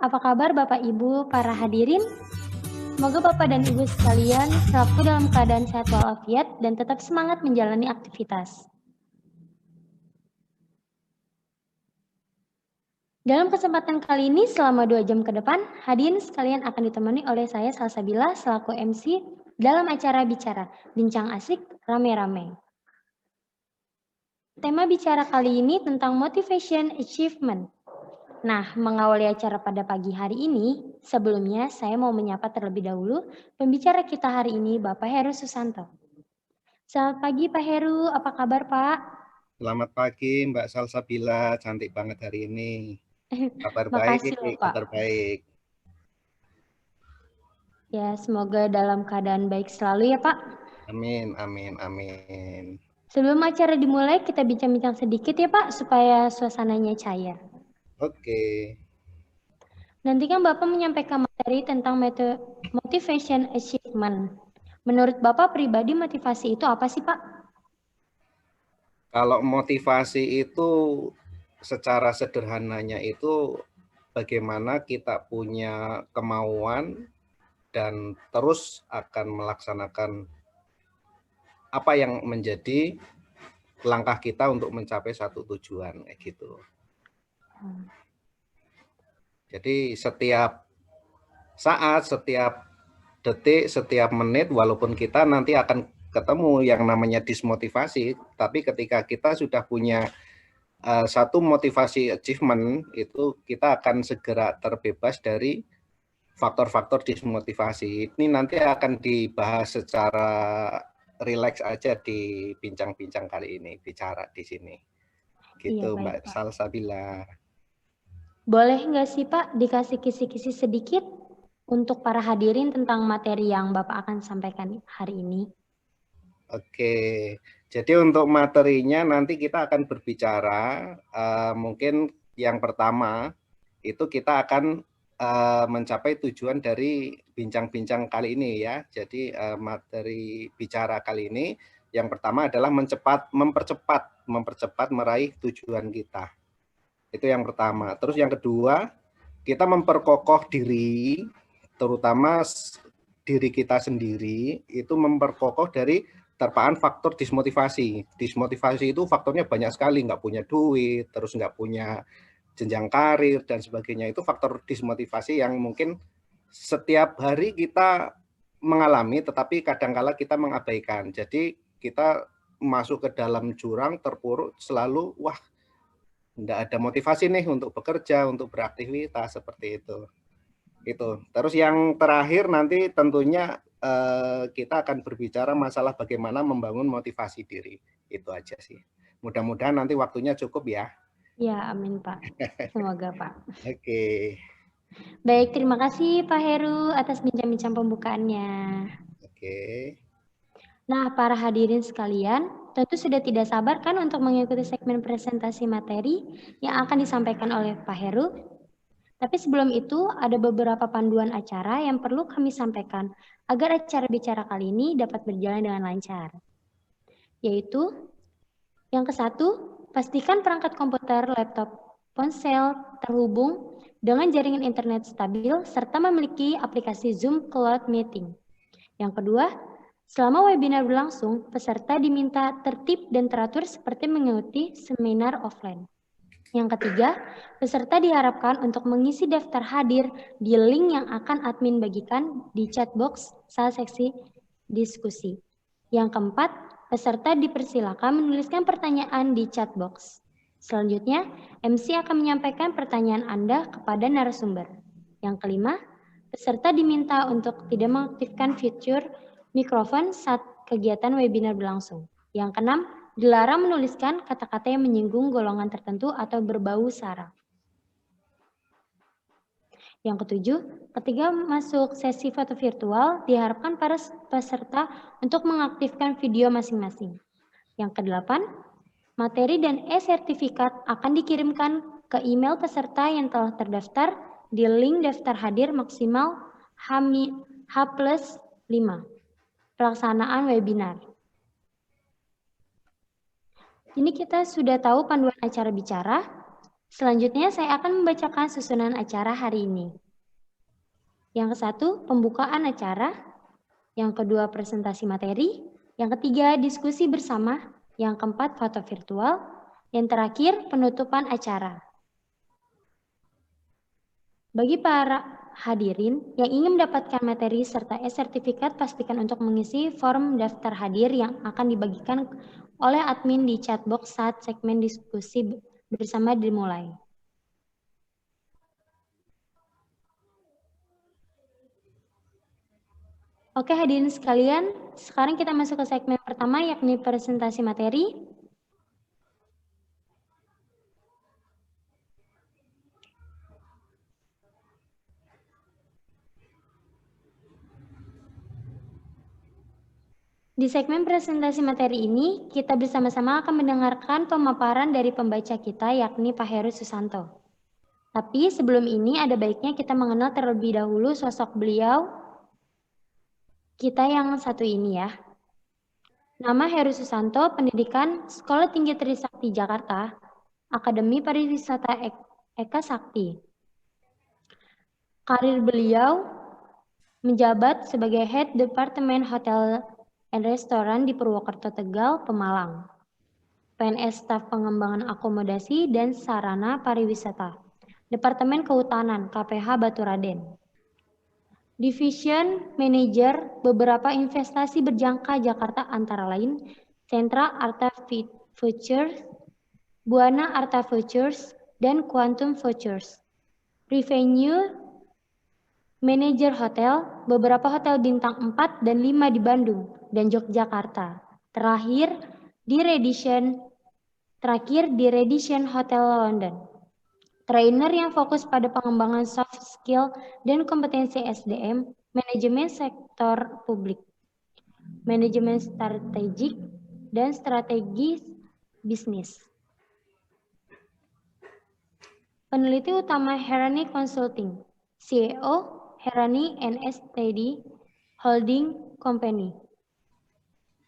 apa kabar Bapak Ibu para hadirin? Semoga Bapak dan Ibu sekalian selalu dalam keadaan sehat walafiat dan tetap semangat menjalani aktivitas. Dalam kesempatan kali ini selama 2 jam ke depan, hadirin sekalian akan ditemani oleh saya Salsabila selaku MC dalam acara Bicara, Bincang Asik Rame-Rame. Tema bicara kali ini tentang Motivation Achievement. Nah, mengawali acara pada pagi hari ini, sebelumnya saya mau menyapa terlebih dahulu pembicara kita hari ini, Bapak Heru Susanto. Selamat pagi Pak Heru, apa kabar Pak? Selamat pagi Mbak Salsabila, cantik banget hari ini. Kabar Makasih baik, loh Pak. kabar baik. Ya, semoga dalam keadaan baik selalu ya Pak. Amin, amin, amin. Sebelum acara dimulai, kita bincang-bincang sedikit ya Pak, supaya suasananya cair. Oke. Nanti kan Bapak menyampaikan materi tentang motivation achievement. Menurut Bapak pribadi motivasi itu apa sih Pak? Kalau motivasi itu secara sederhananya itu bagaimana kita punya kemauan dan terus akan melaksanakan apa yang menjadi langkah kita untuk mencapai satu tujuan kayak gitu. Jadi setiap saat, setiap detik, setiap menit, walaupun kita nanti akan ketemu yang namanya dismotivasi, tapi ketika kita sudah punya satu motivasi achievement, itu kita akan segera terbebas dari faktor-faktor dismotivasi. Ini nanti akan dibahas secara rileks aja di bincang-bincang kali ini, bicara di sini. Gitu Iya, baik, Mbak Pak. Salsabila. Boleh nggak sih Pak dikasih kisi-kisi sedikit untuk para hadirin tentang materi yang Bapak akan sampaikan hari ini? Oke, jadi untuk materinya nanti kita akan berbicara, mungkin yang pertama itu kita akan mencapai tujuan dari bincang-bincang kali ini ya. Jadi materi bicara kali ini yang pertama adalah mempercepat meraih tujuan kita. Itu yang pertama. Terus yang kedua, kita memperkokoh diri, terutama diri kita sendiri, itu memperkokoh dari terpaan faktor dismotivasi. Dismotivasi itu faktornya banyak sekali, nggak punya duit, terus nggak punya jenjang karir, dan sebagainya. Itu faktor dismotivasi yang mungkin setiap hari kita mengalami, tetapi kadangkala kita mengabaikan. Jadi kita masuk ke dalam jurang, terpuruk, selalu, wah, nggak ada motivasi nih untuk bekerja, untuk beraktivitas, seperti itu. Terus yang terakhir nanti tentunya kita akan berbicara masalah bagaimana membangun motivasi diri. Itu aja sih. Mudah-mudahan nanti waktunya cukup ya. Ya, amin Pak. Semoga Pak. Oke. Baik, terima kasih Pak Heru atas bincang-bincang pembukaannya. Oke. Nah, para hadirin sekalian, tentu sudah tidak sabar kan untuk mengikuti segmen presentasi materi yang akan disampaikan oleh Pak Heru. Tapi sebelum itu, ada beberapa panduan acara yang perlu kami sampaikan agar acara bicara kali ini dapat berjalan dengan lancar. Yaitu, yang ke-1, pastikan perangkat komputer, laptop, ponsel terhubung dengan jaringan internet stabil serta memiliki aplikasi Zoom Cloud Meeting. Yang kedua, selama webinar berlangsung, peserta diminta tertib dan teratur seperti mengikuti seminar offline. Yang ketiga, peserta diharapkan untuk mengisi daftar hadir di link yang akan admin bagikan di chat box saat seksi diskusi. Yang keempat, peserta dipersilakan menuliskan pertanyaan di chat box. Selanjutnya, MC akan menyampaikan pertanyaan Anda kepada narasumber. Yang kelima, peserta diminta untuk tidak mengaktifkan fitur mikrofon saat kegiatan webinar berlangsung. Yang keenam, dilarang menuliskan kata-kata yang menyinggung golongan tertentu atau berbau sara. Yang ketujuh, ketika masuk sesi foto virtual, diharapkan para peserta untuk mengaktifkan video masing-masing. Yang kedelapan, materi dan e-sertifikat akan dikirimkan ke email peserta yang telah terdaftar di link daftar hadir maksimal H+5. Pelaksanaan webinar. Ini kita sudah tahu panduan acara bicara. Selanjutnya saya akan membacakan susunan acara hari ini. Yang ke-1, pembukaan acara. Yang kedua, presentasi materi. Yang ketiga, diskusi bersama. Yang keempat, foto virtual. Yang terakhir, penutupan acara. Bagi para hadirin yang ingin mendapatkan materi serta e-sertifikat, pastikan untuk mengisi form daftar hadir yang akan dibagikan oleh admin di chatbox saat segmen diskusi bersama dimulai. Oke hadirin sekalian, sekarang kita masuk ke segmen pertama yakni presentasi materi. Di segmen presentasi materi ini, kita bersama-sama akan mendengarkan pemaparan dari pembaca kita, yakni Pak Heru Susanto. Tapi sebelum ini ada baiknya kita mengenal terlebih dahulu sosok beliau, kita yang satu ini ya. Nama Heru Susanto, pendidikan Sekolah Tinggi Trisakti Jakarta, Akademi Pariwisata Eka Sakti. Karir beliau menjabat sebagai Head Departemen Hotel and Restoran di Purwokerto, Tegal, Pemalang. PNS Staf Pengembangan Akomodasi dan Sarana Pariwisata. Departemen Kehutanan KPH Baturaden. Division Manager beberapa investasi berjangka Jakarta antara lain Sentra Arta Futures, Buana Arta Futures, dan Quantum Futures. Revenue Manager Hotel, beberapa hotel bintang 4 dan 5 di Bandung dan Yogyakarta. Terakhir di Radisson Hotel London. Trainer yang fokus pada pengembangan soft skill dan kompetensi SDM, manajemen sektor publik, manajemen strategik, dan strategi bisnis. Peneliti utama Herani Consulting, CEO Herani NSTD Holding Company.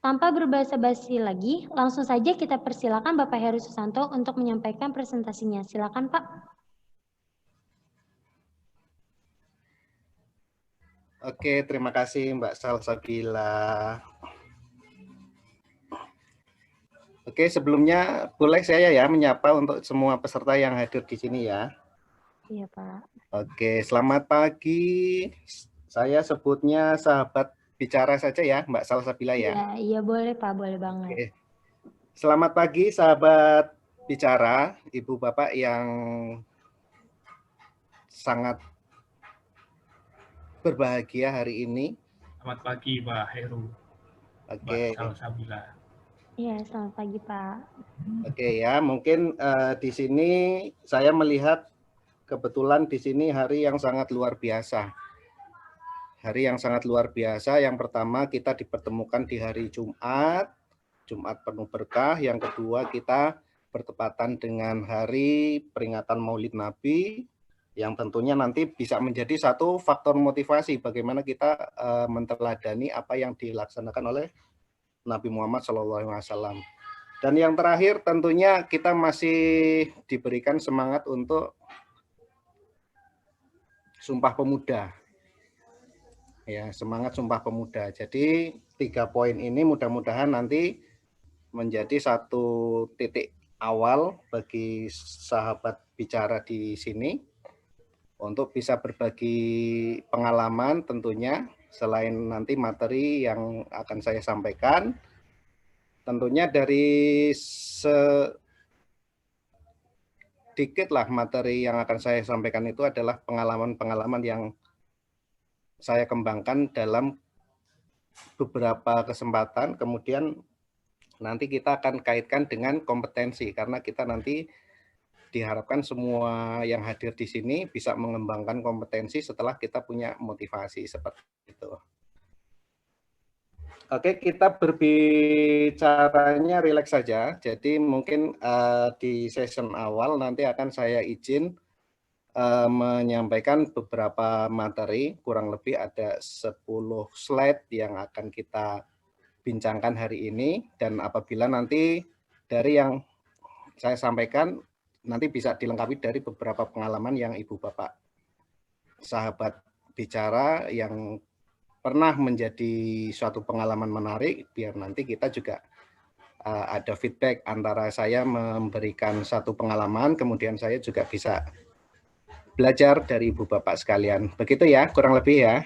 Tanpa berbasa-basi lagi, langsung saja kita persilakan Bapak Heru Susanto untuk menyampaikan presentasinya. Silakan Pak. Oke, terima kasih Mbak Salsabila. Oke, sebelumnya boleh saya ya menyapa untuk semua peserta yang hadir di sini ya. Iya Pak. Oke, selamat pagi. Saya sebutnya sahabat bicara saja ya, Mbak Salsabila ya. Iya boleh Pak, boleh banget. Oke. Selamat pagi sahabat bicara, Ibu Bapak yang sangat berbahagia hari ini. Selamat pagi Pak Heru. Oke. Mbak Salsabila. Iya, selamat pagi Pak. Oke ya, mungkin di sini saya melihat kebetulan di sini hari yang sangat luar biasa. Hari yang sangat luar biasa. Yang pertama kita dipertemukan di hari Jumat penuh berkah. Yang kedua kita bertepatan dengan hari peringatan Maulid Nabi, yang tentunya nanti bisa menjadi satu faktor motivasi bagaimana kita menteladani apa yang dilaksanakan oleh Nabi Muhammad SAW. Dan yang terakhir tentunya kita masih diberikan semangat untuk Sumpah Pemuda. Ya, semangat Sumpah Pemuda. Jadi 3 poin ini mudah-mudahan nanti menjadi satu titik awal bagi sahabat bicara di sini untuk bisa berbagi pengalaman tentunya, selain nanti materi yang akan saya sampaikan. Tentunya dari sedikitlah materi yang akan saya sampaikan itu adalah pengalaman-pengalaman yang saya kembangkan dalam beberapa kesempatan, kemudian nanti kita akan kaitkan dengan kompetensi, karena kita nanti diharapkan semua yang hadir di sini bisa mengembangkan kompetensi setelah kita punya motivasi seperti itu. Oke, kita berbicaranya rileks saja. Jadi mungkin di session awal nanti akan saya izin menyampaikan beberapa materi, kurang lebih ada 10 slide yang akan kita bincangkan hari ini. Dan apabila nanti dari yang saya sampaikan nanti bisa dilengkapi dari beberapa pengalaman yang Ibu Bapak sahabat bicara yang pernah menjadi suatu pengalaman menarik, biar nanti kita juga ada feedback antara saya memberikan satu pengalaman, kemudian saya juga bisa belajar dari Ibu Bapak sekalian. Begitu ya, kurang lebih ya.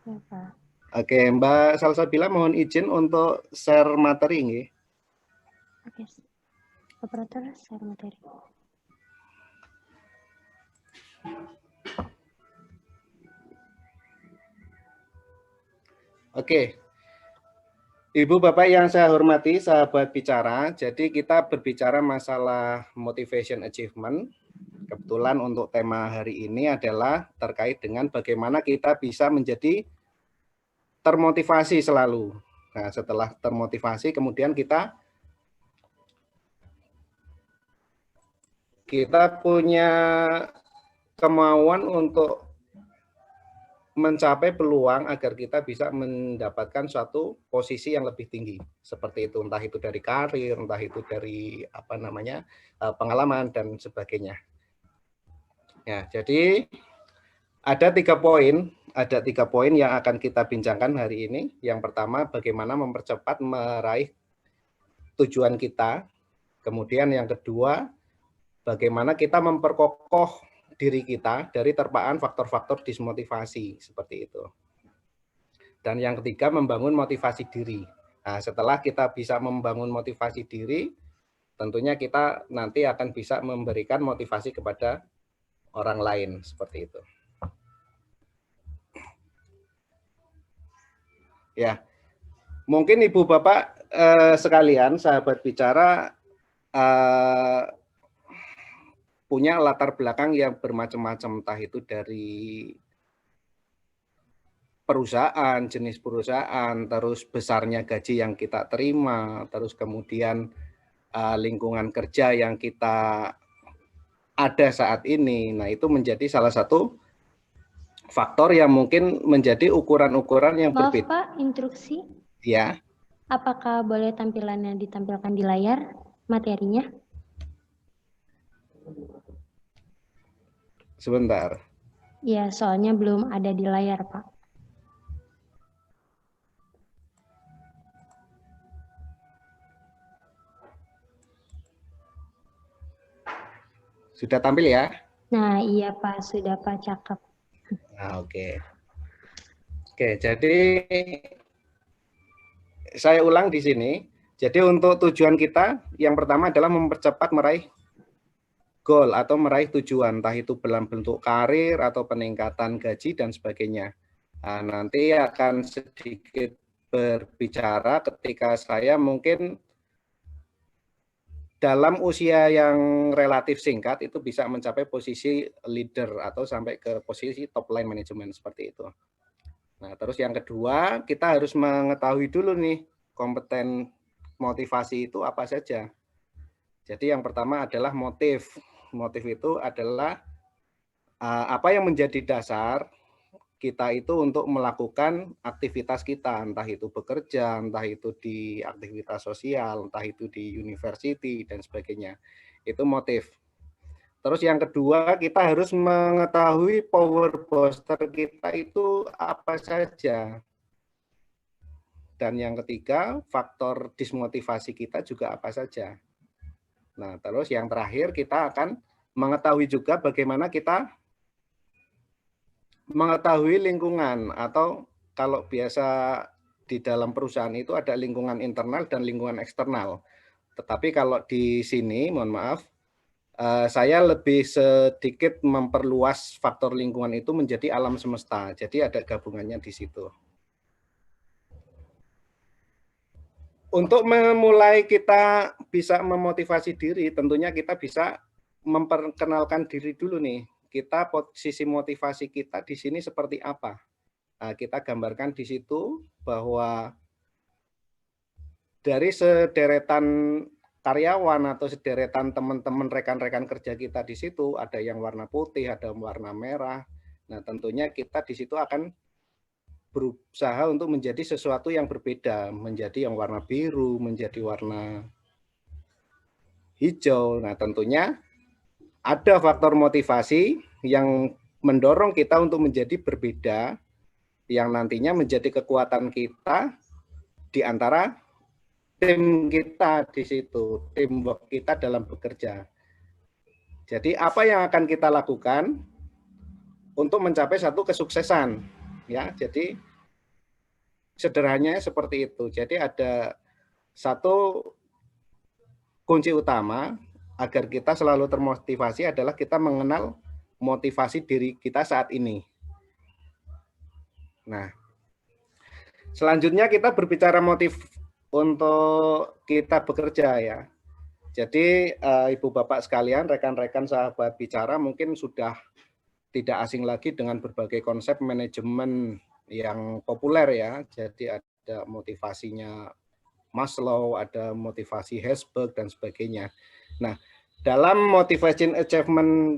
Ya, Pak. Oke, Mbak Salsabila mohon izin untuk share materi ini. Oke. Operator, share materi. Oke. Ibu Bapak yang saya hormati, sahabat bicara, jadi kita berbicara masalah motivation achievement. Kebetulan untuk tema hari ini adalah terkait dengan bagaimana kita bisa menjadi termotivasi selalu. Nah, setelah termotivasi kemudian kita punya kemauan untuk mencapai peluang agar kita bisa mendapatkan suatu posisi yang lebih tinggi, seperti itu, entah itu dari karir, entah itu dari pengalaman dan sebagainya. Ya, jadi ada 3 poin yang akan kita bincangkan hari ini. Yang pertama, bagaimana mempercepat meraih tujuan kita. Kemudian yang kedua, bagaimana kita memperkokoh diri kita dari terpaan faktor-faktor dismotivasi, seperti itu. Dan yang ketiga, membangun motivasi diri. Nah, setelah kita bisa membangun motivasi diri, tentunya kita nanti akan bisa memberikan motivasi kepada orang lain, seperti itu. Ya, mungkin Ibu Bapak sekalian, sahabat bicara, punya latar belakang yang bermacam-macam, entah itu dari perusahaan, jenis perusahaan, terus besarnya gaji yang kita terima, terus kemudian lingkungan kerja yang kita ada saat ini. Nah, itu menjadi salah satu faktor yang mungkin menjadi ukuran-ukuran yang Maaf, berbeda. Pak, instruksi. Ya. Apakah boleh tampilannya ditampilkan di layar materinya? Sebentar. Ya, soalnya belum ada di layar, Pak. Sudah tampil ya? Nah, iya Pak, sudah Pak, cakep. Nah, oke. Oke, jadi saya ulang di sini. Jadi untuk tujuan kita, yang pertama adalah mempercepat meraih goal atau meraih tujuan, entah itu dalam bentuk karir atau peningkatan gaji dan sebagainya. Nah, nanti akan sedikit berbicara ketika saya mungkin dalam usia yang relatif singkat itu bisa mencapai posisi leader atau sampai ke posisi top line management, seperti itu. Nah, terus yang kedua, kita harus mengetahui dulu nih kompeten motivasi itu apa saja. Jadi yang pertama adalah motif. Motif itu adalah apa yang menjadi dasar kita itu untuk melakukan aktivitas kita, entah itu bekerja, entah itu di aktivitas sosial, entah itu di university dan sebagainya. Itu motif. Terus yang kedua, kita harus mengetahui power booster kita itu apa saja. Dan yang ketiga, faktor dismotivasi kita juga apa saja. Nah, terus yang terakhir kita akan mengetahui juga bagaimana kita mengetahui lingkungan, atau kalau biasa di dalam perusahaan itu ada lingkungan internal dan lingkungan eksternal. Tetapi kalau di sini, mohon maaf, saya lebih sedikit memperluas faktor lingkungan itu menjadi alam semesta. Jadi ada gabungannya di situ. Untuk memulai kita bisa memotivasi diri, tentunya kita bisa memperkenalkan diri dulu nih. Kita posisi motivasi kita di sini seperti apa? Nah, kita gambarkan di situ bahwa dari sederetan karyawan atau sederetan teman-teman rekan-rekan kerja kita di situ, ada yang warna putih, ada yang warna merah. Nah, tentunya kita di situ akan berusaha untuk menjadi sesuatu yang berbeda, menjadi yang warna biru, menjadi warna hijau. Nah, tentunya ada faktor motivasi yang mendorong kita untuk menjadi berbeda, yang nantinya menjadi kekuatan kita di antara tim kita di situ, teamwork kita dalam bekerja. Jadi apa yang akan kita lakukan untuk mencapai satu kesuksesan, ya. Jadi sederhananya seperti itu. Jadi ada satu kunci utama agar kita selalu termotivasi adalah kita mengenal motivasi diri kita saat ini. Nah, selanjutnya kita berbicara motif untuk kita bekerja ya. Jadi Ibu Bapak sekalian, rekan-rekan sahabat bicara mungkin sudah tidak asing lagi dengan berbagai konsep manajemen yang populer ya. Jadi ada motivasinya Maslow, ada motivasi Herzberg dan sebagainya. Nah, dalam motivation achievement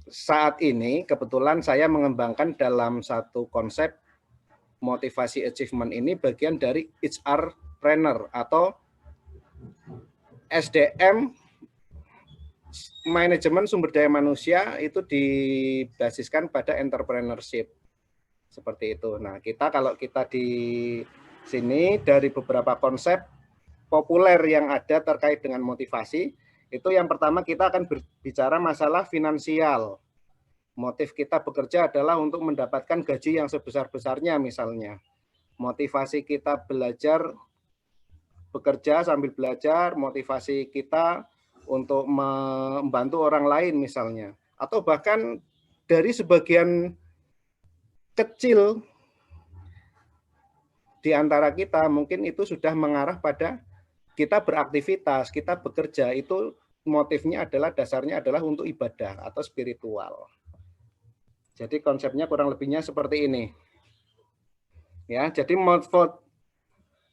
saat ini kebetulan saya mengembangkan dalam satu konsep motivasi achievement ini bagian dari HR trainer atau SDM manajemen sumber daya manusia itu dibasiskan pada entrepreneurship. Seperti itu. Nah, kalau kita di sini dari beberapa konsep populer yang ada terkait dengan motivasi, itu yang pertama kita akan berbicara masalah finansial. Motif kita bekerja adalah untuk mendapatkan gaji yang sebesar-besarnya misalnya. Motivasi kita belajar bekerja sambil belajar, motivasi kita untuk membantu orang lain misalnya. Atau bahkan dari sebagian kecil di antara kita mungkin itu sudah mengarah pada kita beraktivitas, kita bekerja, itu motifnya adalah dasarnya adalah untuk ibadah atau spiritual. Jadi konsepnya kurang lebihnya seperti ini. Ya, jadi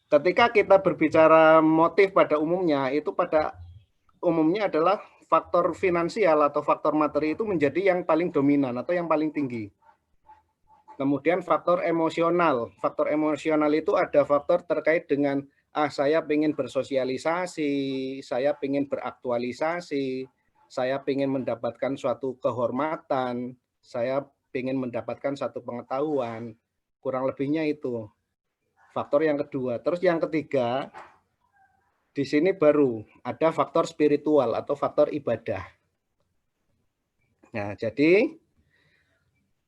ketika kita berbicara motif pada umumnya, itu pada umumnya adalah faktor finansial atau faktor materi itu menjadi yang paling dominan atau yang paling tinggi. Kemudian faktor emosional. Faktor emosional itu ada faktor terkait dengan saya ingin bersosialisasi, saya ingin beraktualisasi, saya ingin mendapatkan suatu kehormatan, saya ingin mendapatkan satu pengetahuan. Kurang lebihnya itu. Faktor yang kedua. Terus yang ketiga, di sini baru ada faktor spiritual atau faktor ibadah. Nah, jadi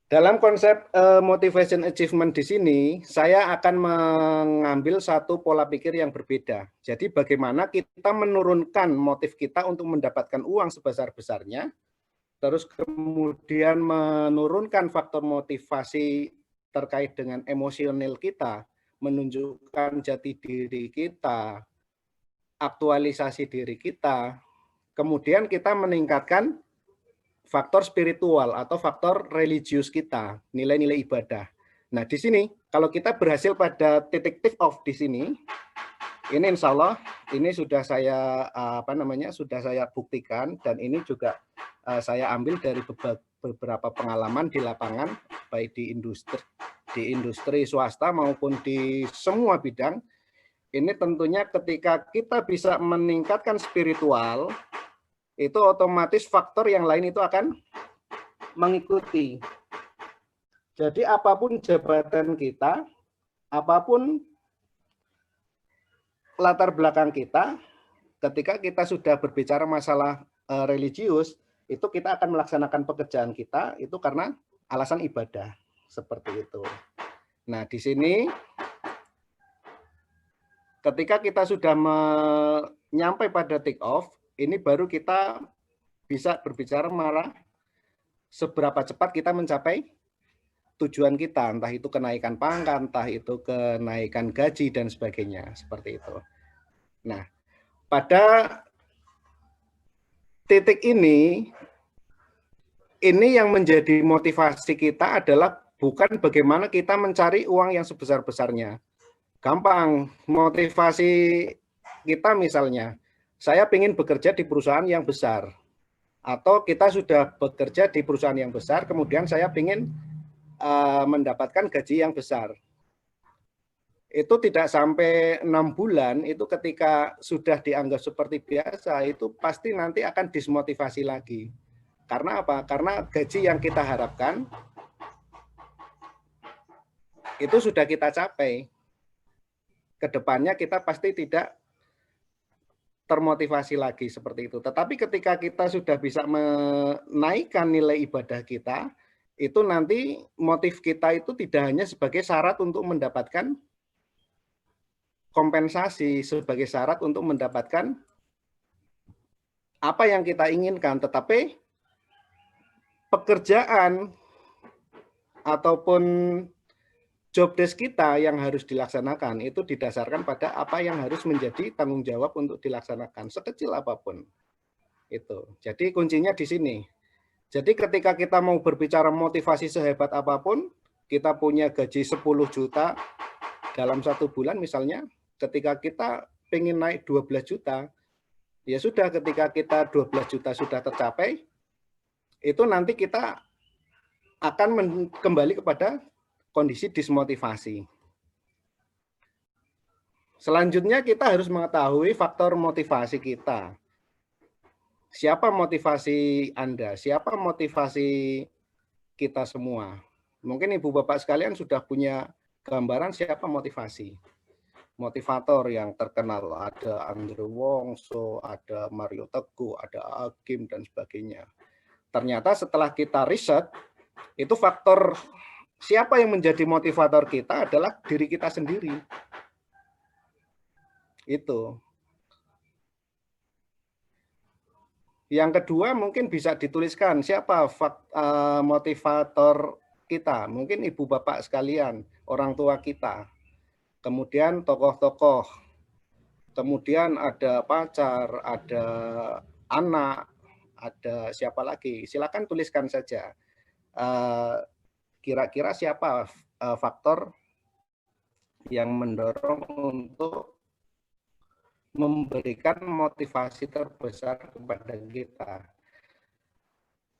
dalam konsep motivation achievement di sini, saya akan mengambil satu pola pikir yang berbeda. Jadi bagaimana kita menurunkan motif kita untuk mendapatkan uang sebesar-besarnya, terus kemudian menurunkan faktor motivasi terkait dengan emosional kita, menunjukkan jati diri kita, aktualisasi diri kita, kemudian kita meningkatkan faktor spiritual atau faktor religius kita, nilai-nilai ibadah. Nah, di sini kalau kita berhasil pada titik take off di sini, ini insya Allah ini sudah saya sudah saya buktikan dan ini juga saya ambil dari beberapa pengalaman di lapangan, baik di industri swasta maupun di semua bidang. Ini tentunya ketika kita bisa meningkatkan spiritual, itu otomatis faktor yang lain itu akan mengikuti. Jadi apapun jabatan kita, apapun latar belakang kita, ketika kita sudah berbicara masalah religius, itu kita akan melaksanakan pekerjaan kita itu karena alasan ibadah, seperti itu. Nah, di sini ketika kita sudah menyampai pada take off, ini baru kita bisa berbicara malah seberapa cepat kita mencapai tujuan kita, entah itu kenaikan pangkat, entah itu kenaikan gaji dan sebagainya, seperti itu. Nah, pada titik ini yang menjadi motivasi kita adalah bukan bagaimana kita mencari uang yang sebesar-besarnya. Gampang, motivasi kita misalnya, saya ingin bekerja di perusahaan yang besar. Atau kita sudah bekerja di perusahaan yang besar, kemudian saya ingin mendapatkan gaji yang besar. Itu tidak sampai 6 bulan, itu ketika sudah dianggap seperti biasa, itu pasti nanti akan dismotivasi lagi. Karena apa? Karena gaji yang kita harapkan itu sudah kita capai. Kedepannya kita pasti tidak termotivasi lagi seperti itu. Tetapi ketika kita sudah bisa menaikkan nilai ibadah kita, itu nanti motif kita itu tidak hanya sebagai syarat untuk mendapatkan kompensasi, sebagai syarat untuk mendapatkan apa yang kita inginkan, tetapi pekerjaan ataupun job desk kita yang harus dilaksanakan itu didasarkan pada apa yang harus menjadi tanggung jawab untuk dilaksanakan, sekecil apapun. Itu. Jadi kuncinya di sini. Jadi ketika kita mau berbicara motivasi sehebat apapun, kita punya gaji 10 juta dalam 1 bulan misalnya, ketika kita pengen naik 12 juta, ya sudah, ketika kita 12 juta sudah tercapai, itu nanti kita akan kembali kepada kondisi dismotivasi. Selanjutnya kita harus mengetahui faktor motivasi kita. Siapa motivasi Anda? Siapa motivasi kita semua? Mungkin Ibu Bapak sekalian sudah punya gambaran siapa motivasi. Motivator yang terkenal, ada Andre Wongso, ada Mario Teguh, ada Agim, dan sebagainya. Ternyata setelah kita riset, itu faktor siapa yang menjadi motivator kita adalah diri kita sendiri. Itu. Yang kedua mungkin bisa dituliskan siapa motivator kita. Mungkin Ibu Bapak sekalian, orang tua kita. Kemudian tokoh-tokoh. Kemudian ada pacar, ada anak, ada siapa lagi. Silakan tuliskan saja. Kira-kira siapa faktor yang mendorong untuk memberikan motivasi terbesar kepada kita.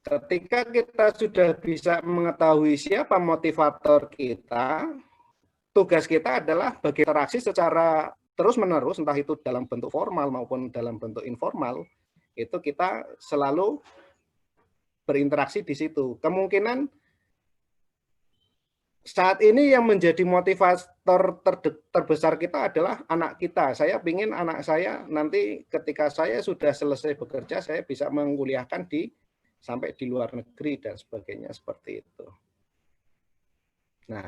Ketika kita sudah bisa mengetahui siapa motivator kita, tugas kita adalah berinteraksi secara terus-menerus, entah itu dalam bentuk formal maupun dalam bentuk informal, itu kita selalu berinteraksi di situ. Kemungkinan saat ini yang menjadi motivator terbesar kita adalah anak kita. Saya ingin anak saya nanti ketika saya sudah selesai bekerja, saya bisa menguliahkan sampai di luar negeri dan sebagainya seperti itu. Nah,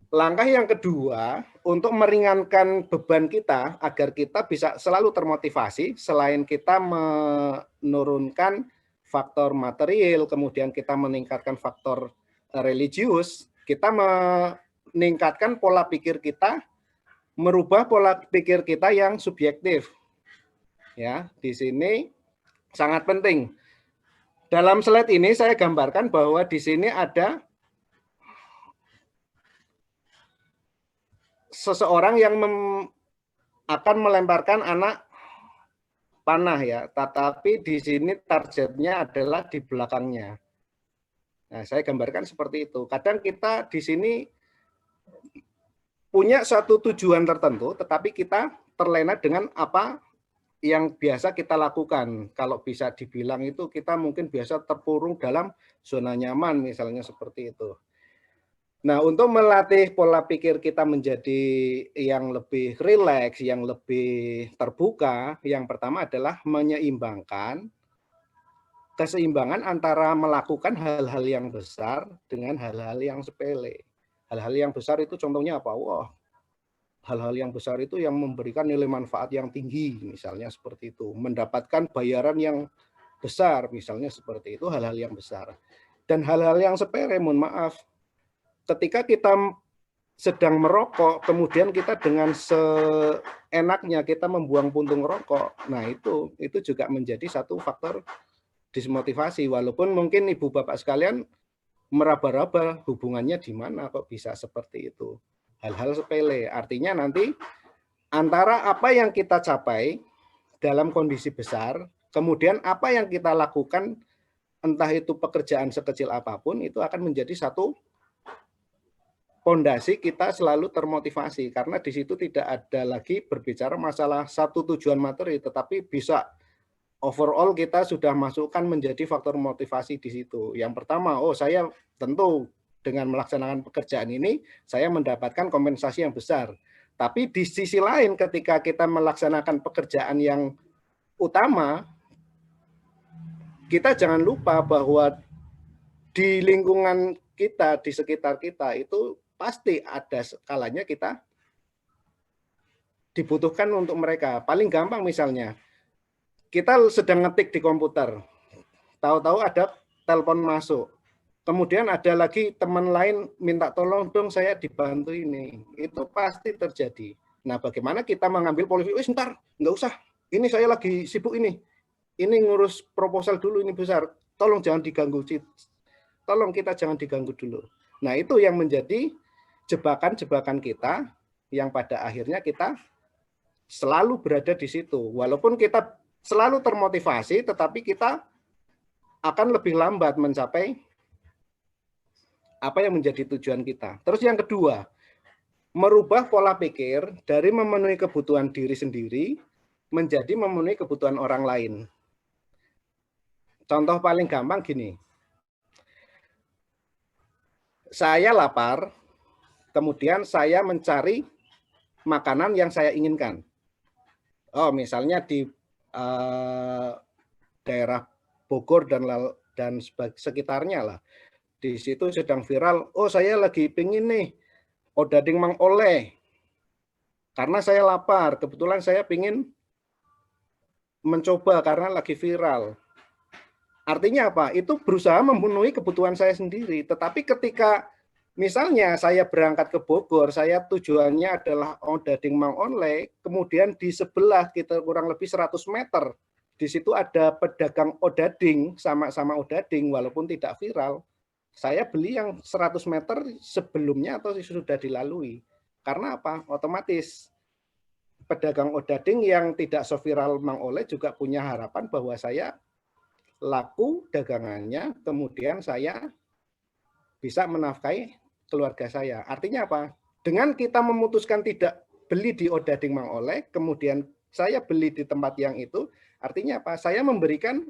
langkah yang kedua untuk meringankan beban kita agar kita bisa selalu termotivasi, selain kita menurunkan faktor material, kemudian kita meningkatkan faktor religius, kita meningkatkan pola pikir kita, merubah pola pikir kita yang subjektif. Ya, di sini sangat penting. Dalam slide ini saya gambarkan bahwa di sini ada seseorang yang akan melemparkan anak panah ya, tetapi di sini targetnya adalah di belakangnya. Nah, saya gambarkan seperti itu. Kadang kita di sini punya satu tujuan tertentu, tetapi kita terlena dengan apa yang biasa kita lakukan. Kalau bisa dibilang itu kita mungkin biasa terpurung dalam zona nyaman, misalnya seperti itu. Nah, untuk melatih pola pikir kita menjadi yang lebih rileks, yang lebih terbuka, yang pertama adalah menyeimbangkan keseimbangan antara melakukan hal-hal yang besar dengan hal-hal yang sepele. Hal-hal yang besar itu contohnya apa? Wah, hal-hal yang besar itu yang memberikan nilai manfaat yang tinggi, misalnya seperti itu. Mendapatkan bayaran yang besar, misalnya seperti itu, hal-hal yang besar. Dan hal-hal yang sepele, mohon maaf, ketika kita sedang merokok, kemudian kita dengan seenaknya kita membuang puntung rokok, nah itu juga menjadi satu faktor dismotivasi, walaupun mungkin Ibu Bapak sekalian meraba-raba hubungannya di mana kok bisa seperti itu. Hal-hal sepele, artinya nanti antara apa yang kita capai dalam kondisi besar, kemudian apa yang kita lakukan, entah itu pekerjaan sekecil apapun, itu akan menjadi satu pondasi kita selalu termotivasi, karena di situ tidak ada lagi berbicara masalah satu tujuan materi, tetapi bisa overall kita sudah masukkan menjadi faktor motivasi di situ. Yang pertama, oh saya tentu dengan melaksanakan pekerjaan ini, saya mendapatkan kompensasi yang besar. Tapi di sisi lain ketika kita melaksanakan pekerjaan yang utama, kita jangan lupa bahwa di lingkungan kita, di sekitar kita itu pasti ada skalanya kita dibutuhkan untuk mereka. Paling gampang misalnya, kita sedang ngetik di komputer, tahu-tahu ada telepon masuk. Kemudian ada lagi teman lain minta tolong dong saya dibantu ini. Itu pasti terjadi. Nah bagaimana kita mengambil polisi, sebentar, nggak usah, ini saya lagi sibuk ini ngurus proposal dulu, ini besar, tolong jangan diganggu, tolong kita jangan diganggu dulu. Nah itu yang menjadi jebakan-jebakan kita, yang pada akhirnya kita selalu berada di situ. Walaupun kita selalu termotivasi, tetapi kita akan lebih lambat mencapai apa yang menjadi tujuan kita. Terus yang kedua, merubah pola pikir dari memenuhi kebutuhan diri sendiri menjadi memenuhi kebutuhan orang lain. Contoh paling gampang gini, saya lapar, kemudian saya mencari makanan yang saya inginkan. Oh, misalnya di daerah Bogor dan sekitarnya lah. Di situ sedang viral, oh saya lagi pingin nih odading Mang Oleh. Karena saya lapar, kebetulan saya pingin mencoba karena lagi viral. Artinya apa? Itu berusaha memenuhi kebutuhan saya sendiri. Tetapi ketika misalnya saya berangkat ke Bogor, saya tujuannya adalah odading Mang Oleh, kemudian di sebelah kita kurang lebih 100 meter, di situ ada pedagang odading, sama-sama odading walaupun tidak viral. Saya beli yang 100 meter sebelumnya atau sudah dilalui. Karena apa? Otomatis pedagang odading yang tidak seviral Mang Oleh juga punya harapan bahwa saya laku dagangannya, kemudian saya bisa menafkahi keluarga saya. Artinya apa? Dengan kita memutuskan tidak beli di odading Mang Oleh, kemudian saya beli di tempat yang itu, artinya apa? Saya memberikan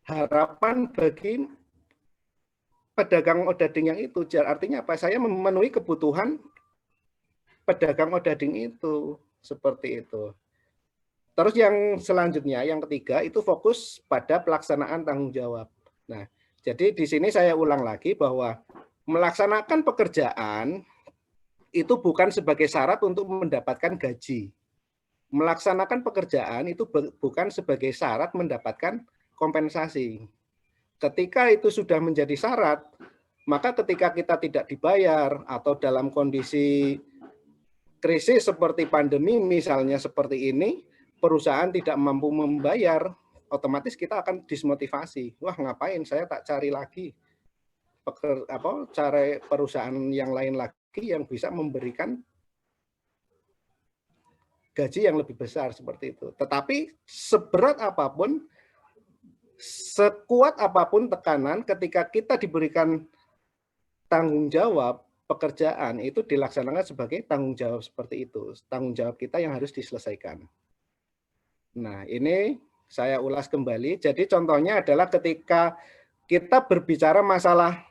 harapan bagi pedagang odading yang itu. Artinya apa? Saya memenuhi kebutuhan pedagang odading itu. Seperti itu. Terus yang selanjutnya, yang ketiga, itu fokus pada pelaksanaan tanggung jawab. Nah, jadi di sini saya ulang lagi bahwa melaksanakan pekerjaan itu bukan sebagai syarat untuk mendapatkan gaji. Melaksanakan pekerjaan itu bukan sebagai syarat mendapatkan kompensasi. Ketika itu sudah menjadi syarat, maka ketika kita tidak dibayar atau dalam kondisi krisis seperti pandemi misalnya seperti ini, perusahaan tidak mampu membayar, otomatis kita akan dismotivasi. Wah, ngapain saya tak cari lagi cari perusahaan yang lain lagi yang bisa memberikan gaji yang lebih besar seperti itu. Tetapi seberat apapun, sekuat apapun tekanan, ketika kita diberikan tanggung jawab pekerjaan itu dilaksanakan sebagai tanggung jawab seperti itu. Tanggung jawab kita yang harus diselesaikan. Nah, ini saya ulas kembali. Jadi contohnya adalah ketika kita berbicara masalah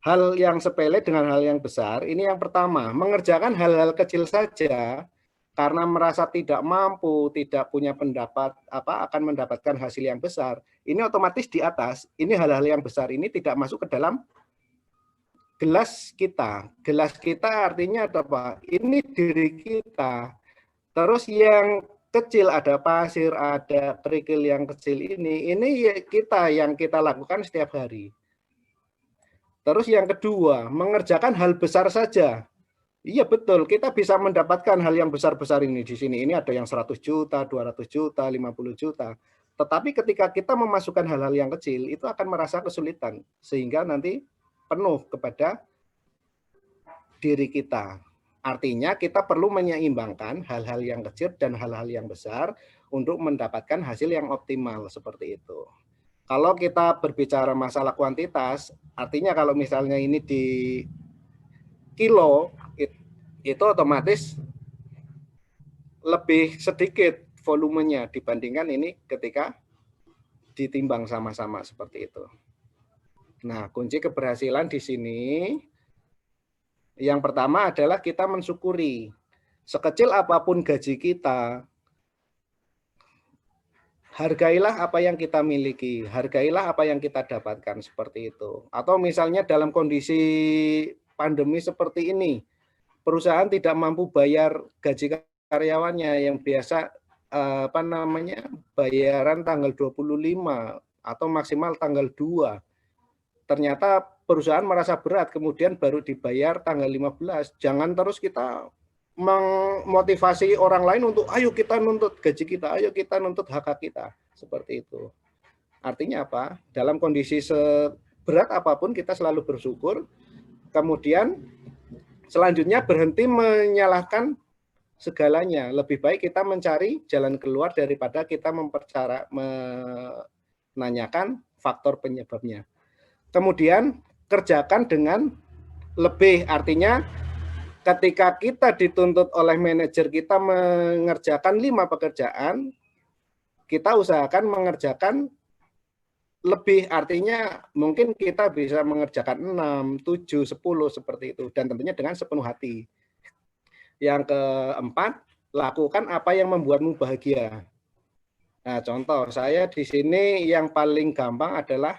hal yang sepele dengan hal yang besar, ini yang pertama, mengerjakan hal-hal kecil saja karena merasa tidak mampu, tidak punya pendapat akan mendapatkan hasil yang besar, ini otomatis di atas, ini hal-hal yang besar ini tidak masuk ke dalam gelas kita. Gelas kita artinya apa? Ini diri kita. Terus yang kecil ada pasir, ada kerikil yang kecil ini kita yang kita lakukan setiap hari. Terus yang kedua, mengerjakan hal besar saja. Iya betul, kita bisa mendapatkan hal yang besar-besar ini di sini. Ini ada yang 100 juta, 200 juta, 50 juta. Tetapi ketika kita memasukkan hal-hal yang kecil, itu akan merasa kesulitan. Sehingga nanti penuh kepada diri kita. Artinya kita perlu menyeimbangkan hal-hal yang kecil dan hal-hal yang besar untuk mendapatkan hasil yang optimal seperti itu. Kalau kita berbicara masalah kuantitas, artinya kalau misalnya ini di kilo, itu otomatis lebih sedikit volumenya dibandingkan ini ketika ditimbang sama-sama seperti itu. Nah, kunci keberhasilan di sini yang pertama adalah kita mensyukuri. Sekecil apapun gaji kita, hargailah apa yang kita miliki, hargailah apa yang kita dapatkan seperti itu. Atau misalnya dalam kondisi pandemi seperti ini, perusahaan tidak mampu bayar gaji karyawannya yang biasa bayaran tanggal 25 atau maksimal tanggal 2. Ternyata perusahaan merasa berat, kemudian baru dibayar tanggal 15. Jangan terus kita memotivasi orang lain untuk ayo kita nuntut gaji kita, ayo kita nuntut hak kita. Seperti itu. Artinya apa? Dalam kondisi seberat apapun kita selalu bersyukur. Kemudian selanjutnya berhenti menyalahkan segalanya. Lebih baik kita mencari jalan keluar daripada kita menanyakan faktor penyebabnya. Kemudian kerjakan dengan lebih, artinya ketika kita dituntut oleh manajer kita mengerjakan 5 pekerjaan, kita usahakan mengerjakan lebih, artinya mungkin kita bisa mengerjakan 6, 7, 10 seperti itu, dan tentunya dengan sepenuh hati. Yang keempat, lakukan apa yang membuatmu bahagia. Nah, contoh saya di sini yang paling gampang adalah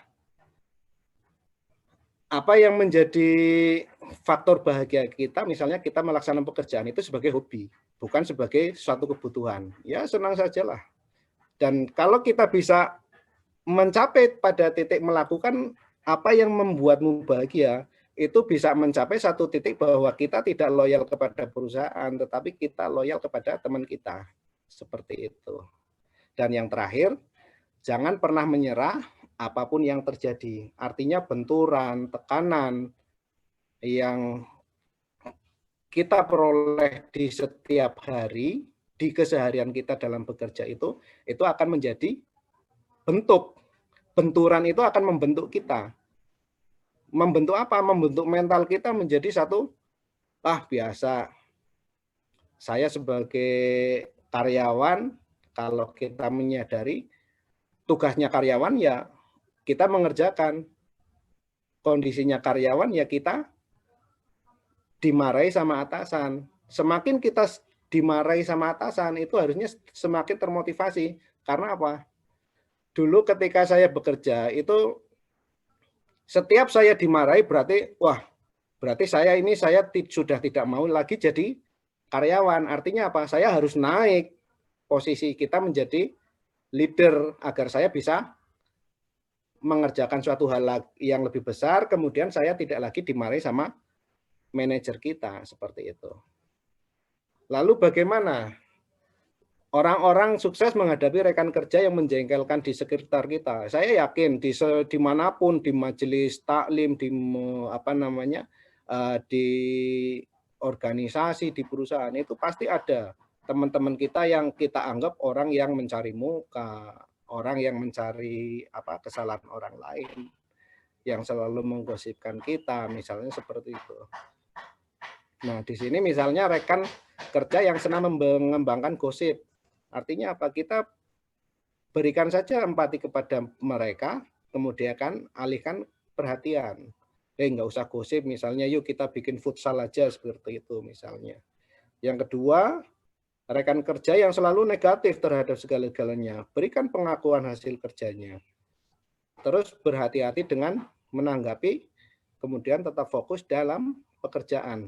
apa yang menjadi faktor bahagia kita, misalnya kita melaksanakan pekerjaan itu sebagai hobi, bukan sebagai suatu kebutuhan. Ya senang sajalah. Dan kalau kita bisa mencapai pada titik melakukan apa yang membuatmu bahagia, itu bisa mencapai satu titik bahwa kita tidak loyal kepada perusahaan, tetapi kita loyal kepada teman kita. Seperti itu. Dan yang terakhir, jangan pernah menyerah apapun yang terjadi. Artinya benturan, tekanan yang kita peroleh di setiap hari, di keseharian kita dalam bekerja itu akan menjadi bentuk. Benturan itu akan membentuk kita. Membentuk apa? Membentuk mental kita menjadi satu, biasa. Saya sebagai karyawan, kalau kita menyadari tugasnya karyawan ya kita mengerjakan, kondisinya karyawan ya kita dimarahi sama atasan. Semakin kita dimarahi sama atasan itu harusnya semakin termotivasi. Karena apa? Dulu ketika saya bekerja itu setiap saya dimarahi berarti saya sudah tidak mau lagi jadi karyawan. Artinya apa? Saya harus naik posisi kita menjadi leader agar saya bisa mengerjakan suatu hal yang lebih besar, kemudian saya tidak lagi dimarahi sama manajer kita, seperti itu. Lalu bagaimana orang-orang sukses menghadapi rekan kerja yang menjengkelkan di sekitar kita? Saya yakin dimanapun, di majelis taklim, di di organisasi, di perusahaan itu pasti ada teman-teman kita yang kita anggap orang yang mencari muka, orang yang mencari kesalahan orang lain, yang selalu menggosipkan kita, misalnya seperti itu. Nah, di sini misalnya rekan kerja yang senang mengembangkan gosip. Artinya apa? Kita berikan saja empati kepada mereka, kemudian alihkan perhatian. Nggak usah gosip, misalnya yuk kita bikin futsal aja, seperti itu misalnya. Yang kedua, rekan kerja yang selalu negatif terhadap segala-galanya, berikan pengakuan hasil kerjanya. Terus berhati-hati dengan menanggapi, kemudian tetap fokus dalam pekerjaan.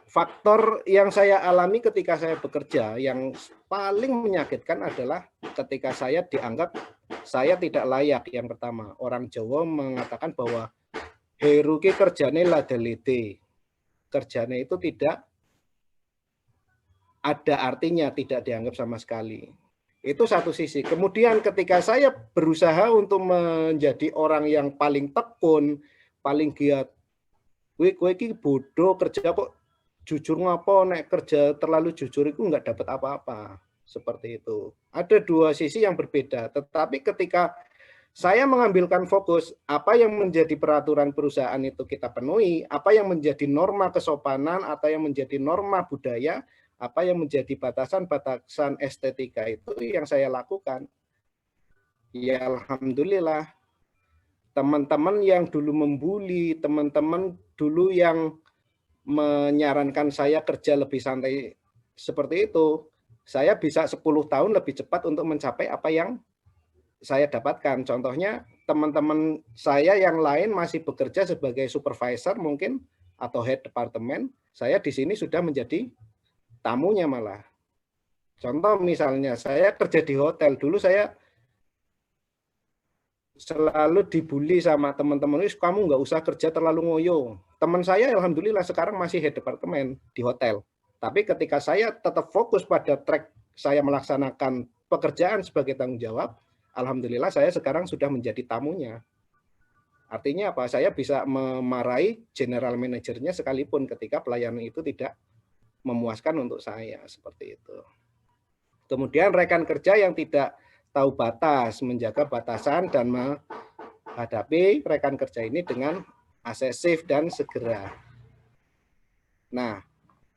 Faktor yang saya alami ketika saya bekerja, yang paling menyakitkan adalah ketika saya dianggap saya tidak layak. Yang pertama, orang Jawa mengatakan bahwa heru ki kerjane ladelete. Kerjanya itu tidak ada artinya, tidak dianggap sama sekali. Itu satu sisi. Kemudian ketika saya berusaha untuk menjadi orang yang paling tekun, paling giat, kowe iki bodoh kerja kok jujur ngapa, nek kerja terlalu jujur itu nggak dapat apa-apa. Seperti itu. Ada dua sisi yang berbeda. Tetapi ketika saya mengambilkan fokus, apa yang menjadi peraturan perusahaan itu kita penuhi, apa yang menjadi norma kesopanan atau yang menjadi norma budaya, apa yang menjadi batasan-batasan estetika itu yang saya lakukan. Ya alhamdulillah, teman-teman yang dulu membuli, teman-teman dulu yang menyarankan saya kerja lebih santai seperti itu, saya bisa 10 tahun lebih cepat untuk mencapai apa yang saya dapatkan. Contohnya teman-teman saya yang lain masih bekerja sebagai supervisor mungkin atau head departemen, saya di sini sudah menjadi tamunya malah. Contoh misalnya saya kerja di hotel, dulu saya selalu dibully sama teman-teman, kamu nggak usah kerja terlalu ngoyo. Teman saya alhamdulillah sekarang masih head departemen di hotel. Tapi ketika saya tetap fokus pada track saya melaksanakan pekerjaan sebagai tanggung jawab, alhamdulillah saya sekarang sudah menjadi tamunya. Artinya apa? Saya bisa memarahi general manajernya sekalipun ketika pelayanan itu tidak memuaskan untuk saya, seperti itu. Kemudian rekan kerja yang tidak tahu batas, menjaga batasan dan menghadapi rekan kerja ini dengan asesif dan segera. Nah,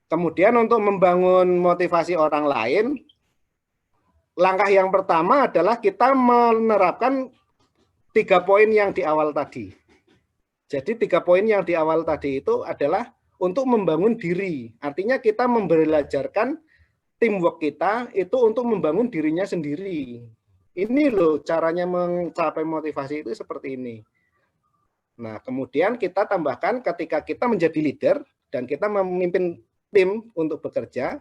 kemudian untuk membangun motivasi orang lain, langkah yang pertama adalah kita menerapkan 3 poin yang di awal tadi. Jadi 3 poin yang di awal tadi itu adalah untuk membangun diri. Artinya kita membelajarkan teamwork kita itu untuk membangun dirinya sendiri. Ini loh caranya mencapai motivasi itu seperti ini. Nah, kemudian kita tambahkan ketika kita menjadi leader dan kita memimpin tim untuk bekerja,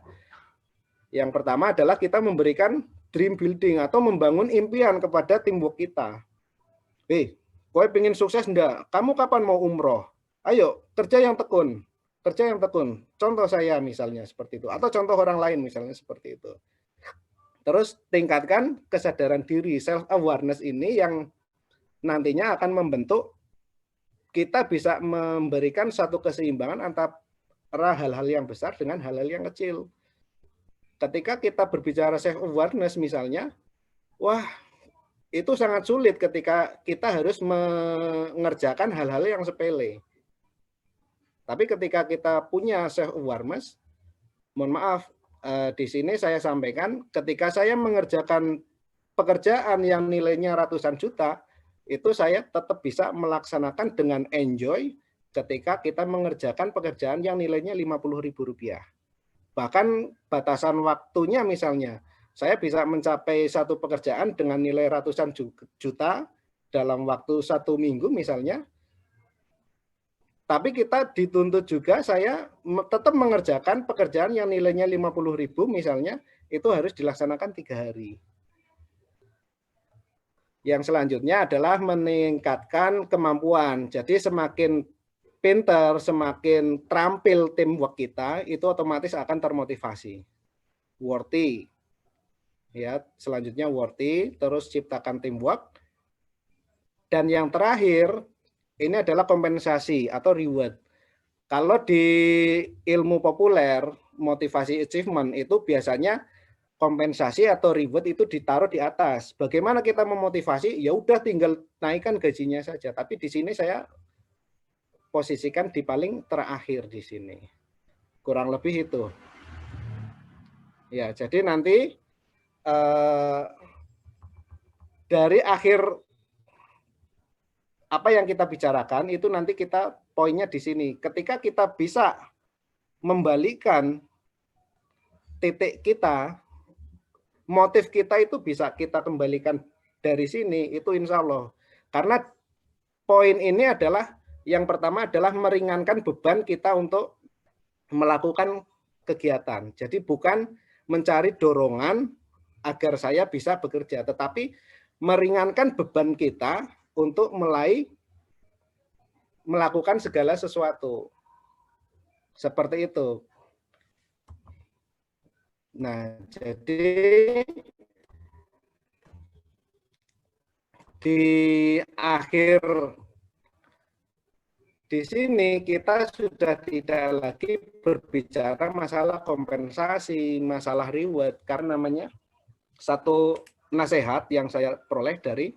yang pertama adalah kita memberikan dream building atau membangun impian kepada teamwork kita. Kowe pengen sukses enggak? Kamu kapan mau umroh? Ayo, kerja yang tekun. Kerja yang tekun. Contoh saya misalnya seperti itu. Atau contoh orang lain misalnya seperti itu. Terus tingkatkan kesadaran diri, self-awareness ini yang nantinya akan membentuk kita bisa memberikan satu keseimbangan antara hal-hal yang besar dengan hal-hal yang kecil. Ketika kita berbicara self-awareness misalnya, wah itu sangat sulit ketika kita harus mengerjakan hal-hal yang sepele. Tapi ketika kita punya self-awareness, mohon maaf, di sini saya sampaikan ketika saya mengerjakan pekerjaan yang nilainya ratusan juta, itu saya tetap bisa melaksanakan dengan enjoy ketika kita mengerjakan pekerjaan yang nilainya Rp50.000. Bahkan batasan waktunya misalnya, saya bisa mencapai satu pekerjaan dengan nilai ratusan juta dalam waktu 1 minggu misalnya, tapi kita dituntut juga saya tetap mengerjakan pekerjaan yang nilainya 50.000 misalnya, itu harus dilaksanakan 3 hari. Yang selanjutnya adalah meningkatkan kemampuan. Jadi semakin pinter, semakin terampil teamwork kita, itu otomatis akan termotivasi. Worthy. Ya, selanjutnya worthy, terus ciptakan teamwork. Dan yang terakhir, ini adalah kompensasi atau reward. Kalau di ilmu populer, motivasi achievement itu biasanya kompensasi atau reward itu ditaruh di atas. Bagaimana kita memotivasi? Ya udah tinggal naikkan gajinya saja. Tapi di sini saya posisikan di paling terakhir di sini. Kurang lebih itu. Ya, jadi nanti dari akhir apa yang kita bicarakan itu nanti kita poinnya di sini. Ketika kita bisa membalikkan titik kita, motif kita itu bisa kita kembalikan dari sini, itu insya Allah. Karena poin ini adalah yang pertama adalah meringankan beban kita untuk melakukan kegiatan. Jadi bukan mencari dorongan agar saya bisa bekerja, tetapi meringankan beban kita untuk mulai melakukan segala sesuatu. Seperti itu. Nah, jadi di akhir di sini kita sudah tidak lagi berbicara masalah kompensasi, masalah reward, karena namanya satu nasihat yang saya peroleh dari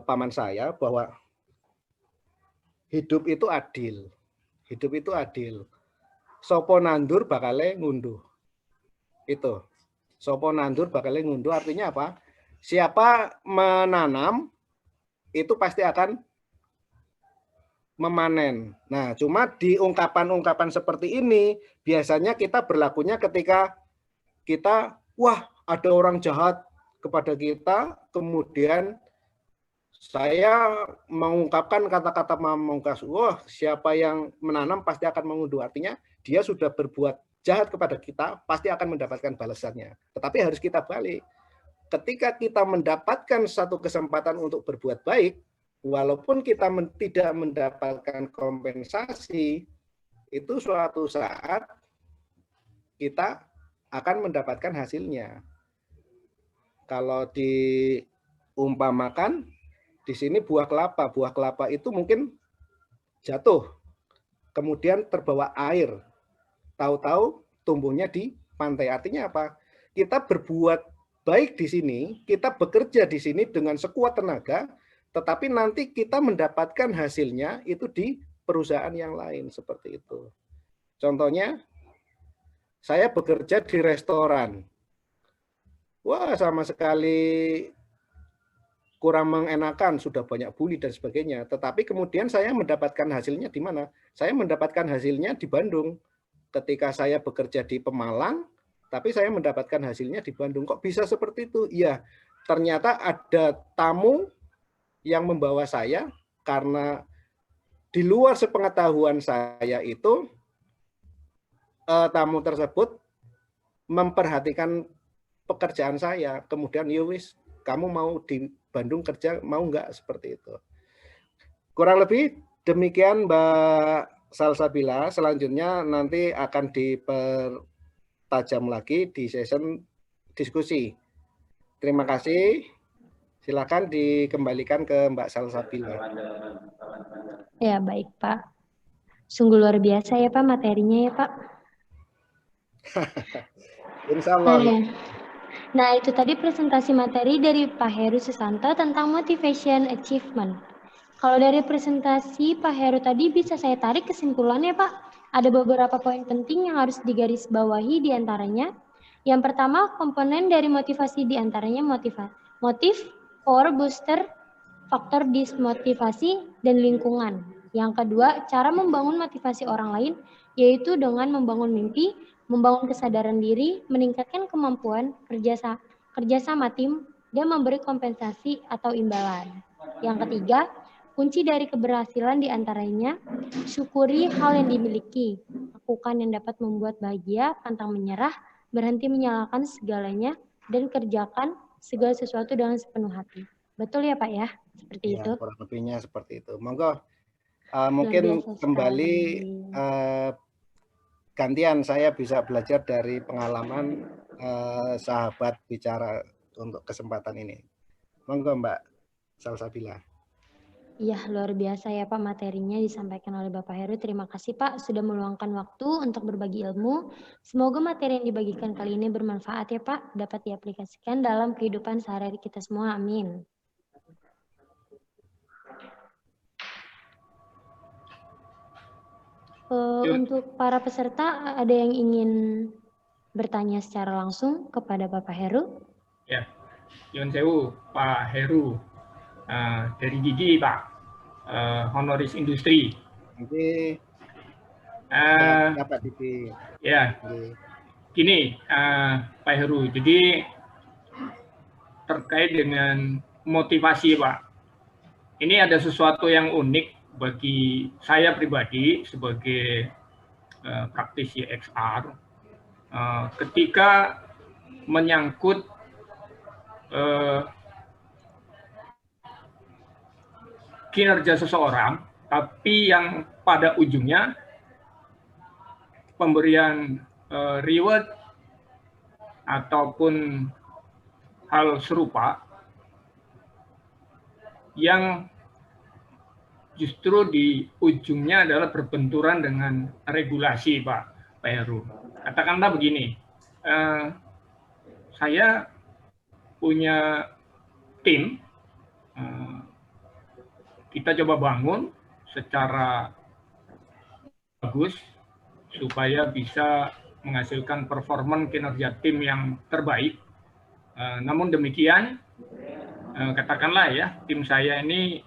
paman saya bahwa hidup itu adil. Hidup itu adil. Sopo nandur bakale ngunduh. Itu. Sopo nandur bakal ngunduh artinya apa? Siapa menanam itu pasti akan memanen. Nah, cuma di ungkapan-ungkapan seperti ini biasanya kita berlakunya ketika kita, wah, ada orang jahat kepada kita, kemudian saya mengungkapkan kata-kata memungkas, wah, siapa yang menanam pasti akan mengunduh. Artinya dia sudah berbuat jahat kepada kita, pasti akan mendapatkan balasannya. Tetapi harus kita balik. Ketika kita mendapatkan satu kesempatan untuk berbuat baik, walaupun kita tidak mendapatkan kompensasi, itu suatu saat kita akan mendapatkan hasilnya. Kalau diumpamakan, di sini buah kelapa itu mungkin jatuh, kemudian terbawa air, tahu-tahu tumbuhnya di pantai. Artinya apa? Kita berbuat baik di sini, kita bekerja di sini dengan sekuat tenaga, tetapi nanti kita mendapatkan hasilnya itu di perusahaan yang lain, seperti itu. Contohnya, saya bekerja di restoran. Wah, sama sekali kurang mengenakan, sudah banyak bully dan sebagainya. Tetapi kemudian saya mendapatkan hasilnya di mana? Saya mendapatkan hasilnya di Bandung. Ketika saya bekerja di Pemalang, tapi saya mendapatkan hasilnya di Bandung. Kok bisa seperti itu? Iya, ternyata ada tamu yang membawa saya karena di luar sepengetahuan saya itu, tamu tersebut memperhatikan pekerjaan saya. Kemudian, yowis, kamu mau di Bandung kerja, mau nggak, seperti itu. Kurang lebih demikian Mbak Salsabila. Selanjutnya nanti akan dipertajam lagi di session diskusi. Terima kasih. Silakan dikembalikan ke Mbak Salsabila. Ya, baik Pak. Sungguh luar biasa ya Pak materinya ya Pak. Insya Allah. Nah, itu tadi presentasi materi dari Pak Heru Susanto tentang motivation achievement. Kalau dari presentasi Pak Heru tadi bisa saya tarik kesimpulannya Pak. Ada beberapa poin penting yang harus digarisbawahi di antaranya. Yang pertama, komponen dari motivasi di antaranya motif, power booster, faktor dismotivasi, dan lingkungan. Yang kedua, cara membangun motivasi orang lain, yaitu dengan membangun mimpi, membangun kesadaran diri, meningkatkan kemampuan kerjasama tim, dan memberi kompensasi atau imbalan. Yang ketiga, kunci dari keberhasilan diantaranya, syukuri hal yang dimiliki, lakukan yang dapat membuat bahagia, pantang menyerah, berhenti menyalahkan segalanya, dan kerjakan segala sesuatu dengan sepenuh hati. Betul ya Pak ya? Seperti ya, itu. kurang lebihnya seperti itu. Monggo, mungkin kembali gantian saya bisa belajar dari pengalaman sahabat bicara untuk kesempatan ini. Monggo Mbak Salsabila. Iya, luar biasa ya Pak materinya disampaikan oleh Bapak Heru. Terima kasih Pak sudah meluangkan waktu untuk berbagi ilmu. Semoga materi yang dibagikan kali ini bermanfaat ya Pak, dapat diaplikasikan dalam kehidupan sehari-hari kita semua. Amin. Untuk para peserta, ada yang ingin bertanya secara langsung kepada Bapak Heru? Ya, Yun Sewu, Pak Heru. Dari Gigi, Pak. Honoris Industri. Nanti dapat Didi. Ya, gini Pak Heru, jadi terkait dengan motivasi Pak, ini ada sesuatu yang unik bagi saya pribadi sebagai praktisi XR, ketika menyangkut kinerja seseorang, tapi yang pada ujungnya pemberian reward ataupun hal serupa yang justru di ujungnya adalah berbenturan dengan regulasi, Pak Heru. Katakanlah begini, saya punya tim, kita coba bangun secara bagus supaya bisa menghasilkan performa kinerja tim yang terbaik. Namun demikian, katakanlah ya, tim saya ini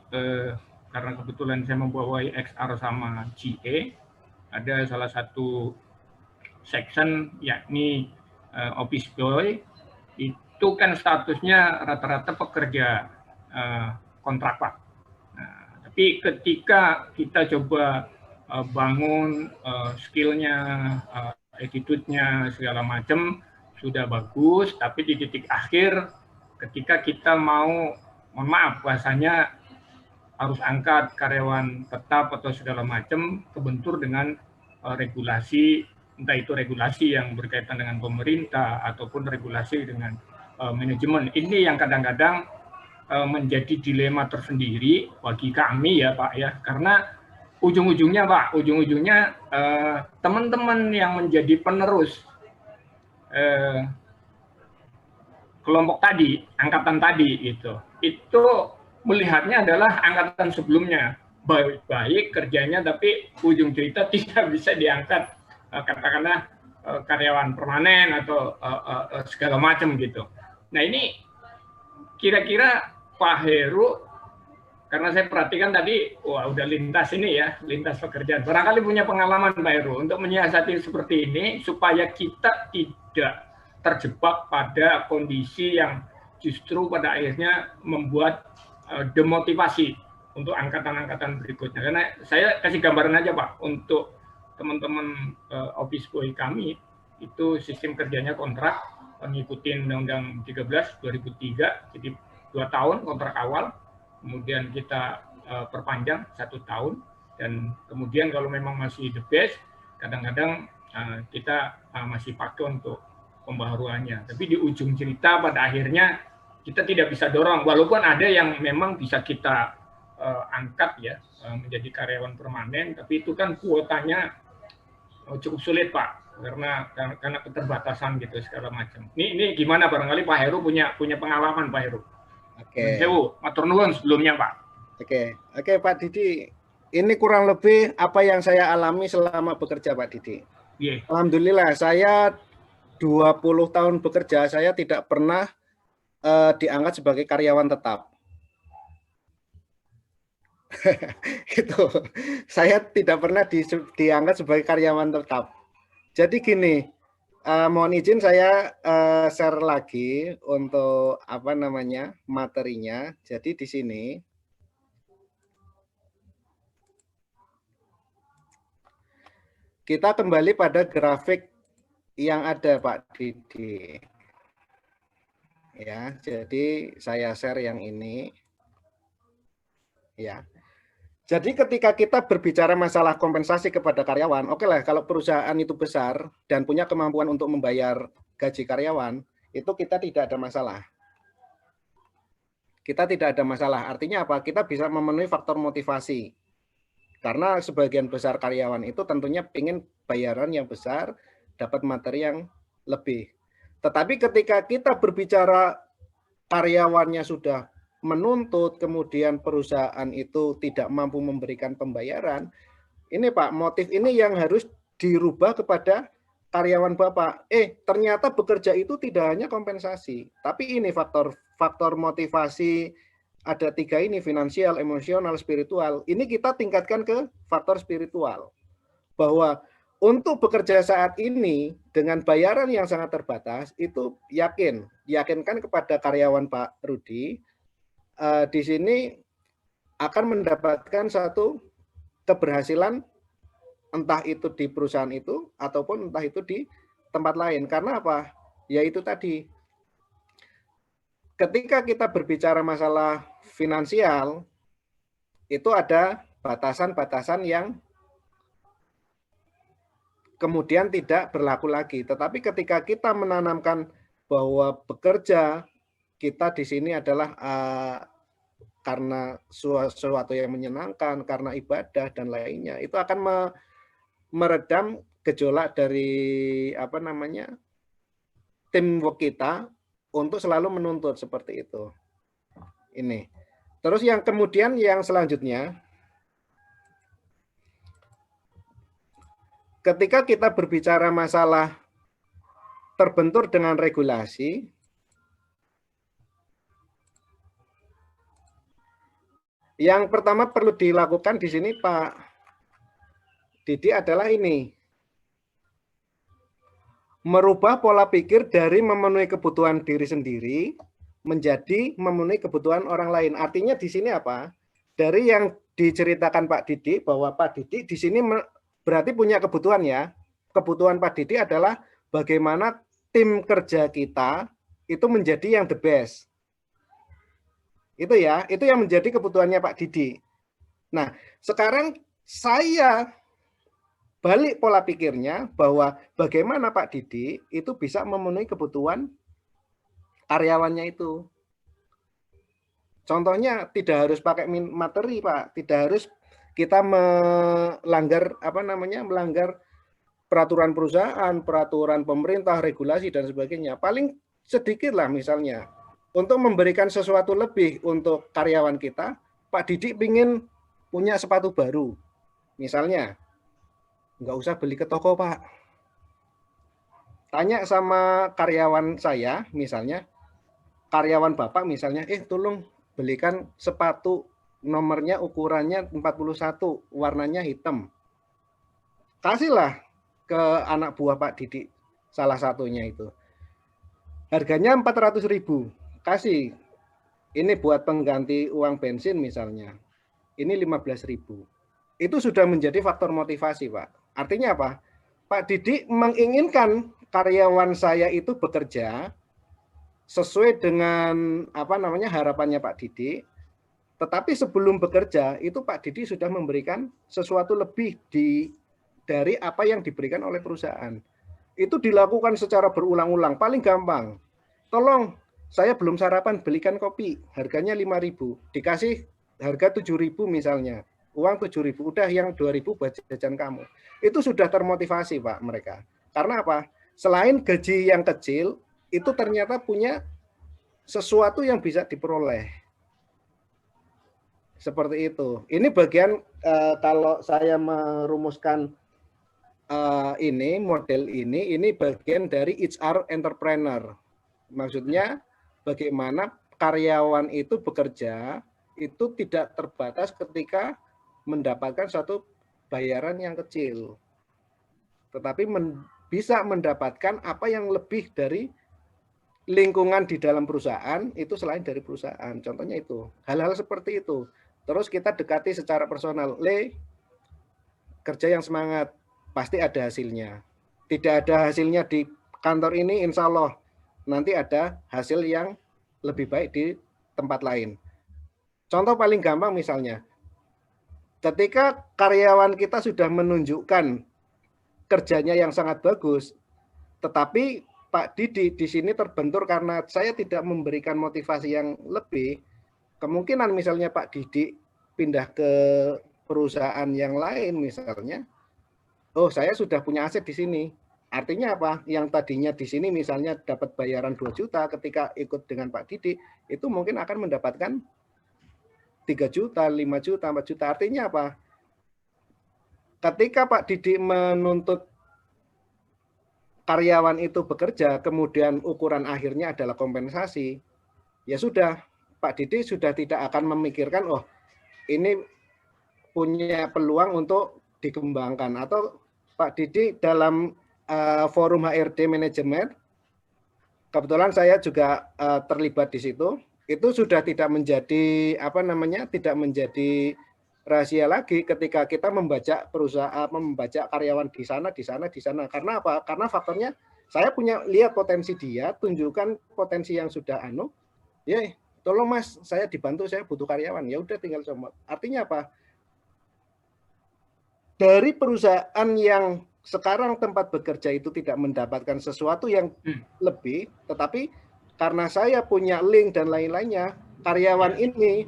karena kebetulan saya membawai XR sama GA, ada salah satu section yakni office boy, itu kan statusnya rata-rata pekerja kontrak, Pak. Nah, tapi ketika kita coba bangun skillnya, attitude-nya segala macam sudah bagus, tapi di titik akhir ketika kita mau, mohon maaf bahasanya, harus angkat karyawan tetap atau segala macam, kebentur dengan regulasi, entah itu regulasi yang berkaitan dengan pemerintah ataupun regulasi dengan manajemen. Ini yang kadang-kadang menjadi dilema tersendiri bagi kami ya Pak ya, karena ujung-ujungnya Pak, teman-teman yang menjadi penerus kelompok tadi, angkatan tadi gitu, itu melihatnya adalah angkatan sebelumnya baik-baik kerjanya, tapi ujung cerita tidak bisa diangkat katakanlah karyawan permanen atau segala macam gitu. Nah ini kira-kira Pak Heru, karena saya perhatikan tadi, wah udah lintas ini ya, lintas pekerjaan. Barangkali punya pengalaman Pak Heru untuk menyiasati seperti ini supaya kita tidak terjebak pada kondisi yang justru pada akhirnya membuat demotivasi untuk angkatan-angkatan berikutnya. Karena saya kasih gambaran aja Pak, untuk teman-teman office boy kami, itu sistem kerjanya kontrak, mengikuti Undang-Undang 13 2003, jadi 2 tahun kontrak awal, kemudian kita perpanjang 1 tahun, dan kemudian kalau memang masih the best, kadang-kadang kita masih pakai untuk pembaharuannya. Tapi di ujung cerita pada akhirnya kita tidak bisa dorong, walaupun ada yang memang bisa kita angkat ya menjadi karyawan permanen, tapi itu kan kuotanya cukup sulit Pak, karena keterbatasan gitu segala macam. Ini gimana, barangkali Pak Heru punya pengalaman Pak Heru. Oke. Matur nuwun sebelumnya Pak. Oke Pak Didi, ini kurang lebih apa yang saya alami selama bekerja Pak Didi. Yeah. Alhamdulillah saya 20 tahun bekerja, saya tidak pernah diangkat sebagai karyawan tetap. Itu saya tidak pernah diangkat sebagai karyawan tetap. Jadi gini, mohon izin saya share lagi untuk apa namanya materinya. Jadi di sini kita kembali pada grafik yang ada Pak Didi. Ya, jadi saya share yang ini. Ya. Jadi ketika kita berbicara masalah kompensasi kepada karyawan, oke lah kalau perusahaan itu besar dan punya kemampuan untuk membayar gaji karyawan, itu kita tidak ada masalah. Kita tidak ada masalah. Artinya apa? Kita bisa memenuhi faktor motivasi. Karena sebagian besar karyawan itu tentunya ingin bayaran yang besar, dapat materi yang lebih. Tetapi ketika kita berbicara karyawannya sudah menuntut, kemudian perusahaan itu tidak mampu memberikan pembayaran, ini Pak, motif ini yang harus dirubah kepada karyawan Bapak. Ternyata bekerja itu tidak hanya kompensasi, tapi ini faktor motivasi, ada 3 ini, finansial, emosional, spiritual. Ini kita tingkatkan ke faktor spiritual. Bahwa untuk bekerja saat ini dengan bayaran yang sangat terbatas, itu yakinkan kepada karyawan Pak Rudi, di sini akan mendapatkan satu keberhasilan, entah itu di perusahaan itu, ataupun entah itu di tempat lain. Karena apa? Yaitu tadi, ketika kita berbicara masalah finansial, itu ada batasan-batasan yang kemudian tidak berlaku lagi. Tetapi ketika kita menanamkan bahwa bekerja kita di sini adalah karena sesuatu yang menyenangkan, karena ibadah dan lainnya, itu akan meredam gejolak dari apa namanya teamwork kita untuk selalu menuntut seperti itu. Ini. Terus yang kemudian yang selanjutnya, ketika kita berbicara masalah terbentur dengan regulasi, yang pertama perlu dilakukan di sini Pak Didi adalah ini. Merubah pola pikir dari memenuhi kebutuhan diri sendiri menjadi memenuhi kebutuhan orang lain. Artinya di sini apa? Dari yang diceritakan Pak Didi bahwa Pak Didi di sini berarti punya kebutuhan ya. Kebutuhan Pak Didi adalah bagaimana tim kerja kita itu menjadi yang the best. Itu ya, itu yang menjadi kebutuhannya Pak Didi. Nah, sekarang saya balik pola pikirnya bahwa bagaimana Pak Didi itu bisa memenuhi kebutuhan karyawannya itu. Contohnya tidak harus pakai materi Pak, tidak harus kita melanggar melanggar peraturan perusahaan, peraturan pemerintah, regulasi dan sebagainya. Paling sedikit lah misalnya untuk memberikan sesuatu lebih untuk karyawan kita, Pak Didi ingin punya sepatu baru, misalnya. Nggak usah beli ke toko, Pak. Tanya sama karyawan saya, misalnya, karyawan Bapak misalnya, tolong belikan sepatu nomornya, ukurannya 41, warnanya hitam. Kasihlah ke anak buah Pak Didi, salah satunya itu. Harganya 400.000, kasih. Ini buat pengganti uang bensin misalnya. Ini 15.000. Itu sudah menjadi faktor motivasi, Pak. Artinya apa? Pak Didi menginginkan karyawan saya itu bekerja sesuai dengan harapannya Pak Didi. Tetapi sebelum bekerja itu Pak Didi sudah memberikan sesuatu lebih dari apa yang diberikan oleh perusahaan. Itu dilakukan secara berulang-ulang. Paling gampang. Tolong, saya belum sarapan, belikan kopi. Harganya 5.000. Dikasih harga 7.000 misalnya. Uang 7.000, udah yang 2.000 buat jajan kamu. Itu sudah termotivasi Pak mereka. Karena apa? Selain gaji yang kecil, itu ternyata punya sesuatu yang bisa diperoleh. Seperti itu. Ini bagian kalau saya merumuskan model ini bagian dari HR entrepreneur. Maksudnya bagaimana karyawan itu bekerja itu tidak terbatas ketika mendapatkan suatu bayaran yang kecil, tetapi bisa mendapatkan apa yang lebih dari lingkungan di dalam perusahaan itu selain dari perusahaan. Contohnya itu, hal-hal seperti itu. Terus kita dekati secara personal, kerja yang semangat, pasti ada hasilnya. Tidak ada hasilnya di kantor ini, insya Allah nanti ada hasil yang lebih baik di tempat lain. Contoh paling gampang misalnya, ketika karyawan kita sudah menunjukkan kerjanya yang sangat bagus, tetapi Pak Didi di sini terbentur karena saya tidak memberikan motivasi yang lebih, kemungkinan misalnya Pak Didi pindah ke perusahaan yang lain misalnya, saya sudah punya aset di sini. Artinya apa? Yang tadinya di sini misalnya dapat bayaran 2 juta ketika ikut dengan Pak Didi, itu mungkin akan mendapatkan 3 juta, 5 juta, 4 juta. Artinya apa? Ketika Pak Didi menuntut karyawan itu bekerja, kemudian ukuran akhirnya adalah kompensasi, ya sudah, Pak Didi sudah tidak akan memikirkan, ini punya peluang untuk dikembangkan. Atau Pak Didi dalam forum HRD manajemen, kebetulan saya juga terlibat di situ, itu sudah tidak menjadi tidak menjadi rahasia lagi ketika kita membaca perusahaan, membaca karyawan di sana. Karena apa? Karena faktornya saya punya lihat potensi dia, tunjukkan potensi yang sudah tolong Mas, saya dibantu, saya butuh karyawan. Ya udah tinggal coba. Artinya apa? Dari perusahaan yang sekarang tempat bekerja itu tidak mendapatkan sesuatu yang lebih, tetapi karena saya punya link dan lain-lainnya, karyawan ini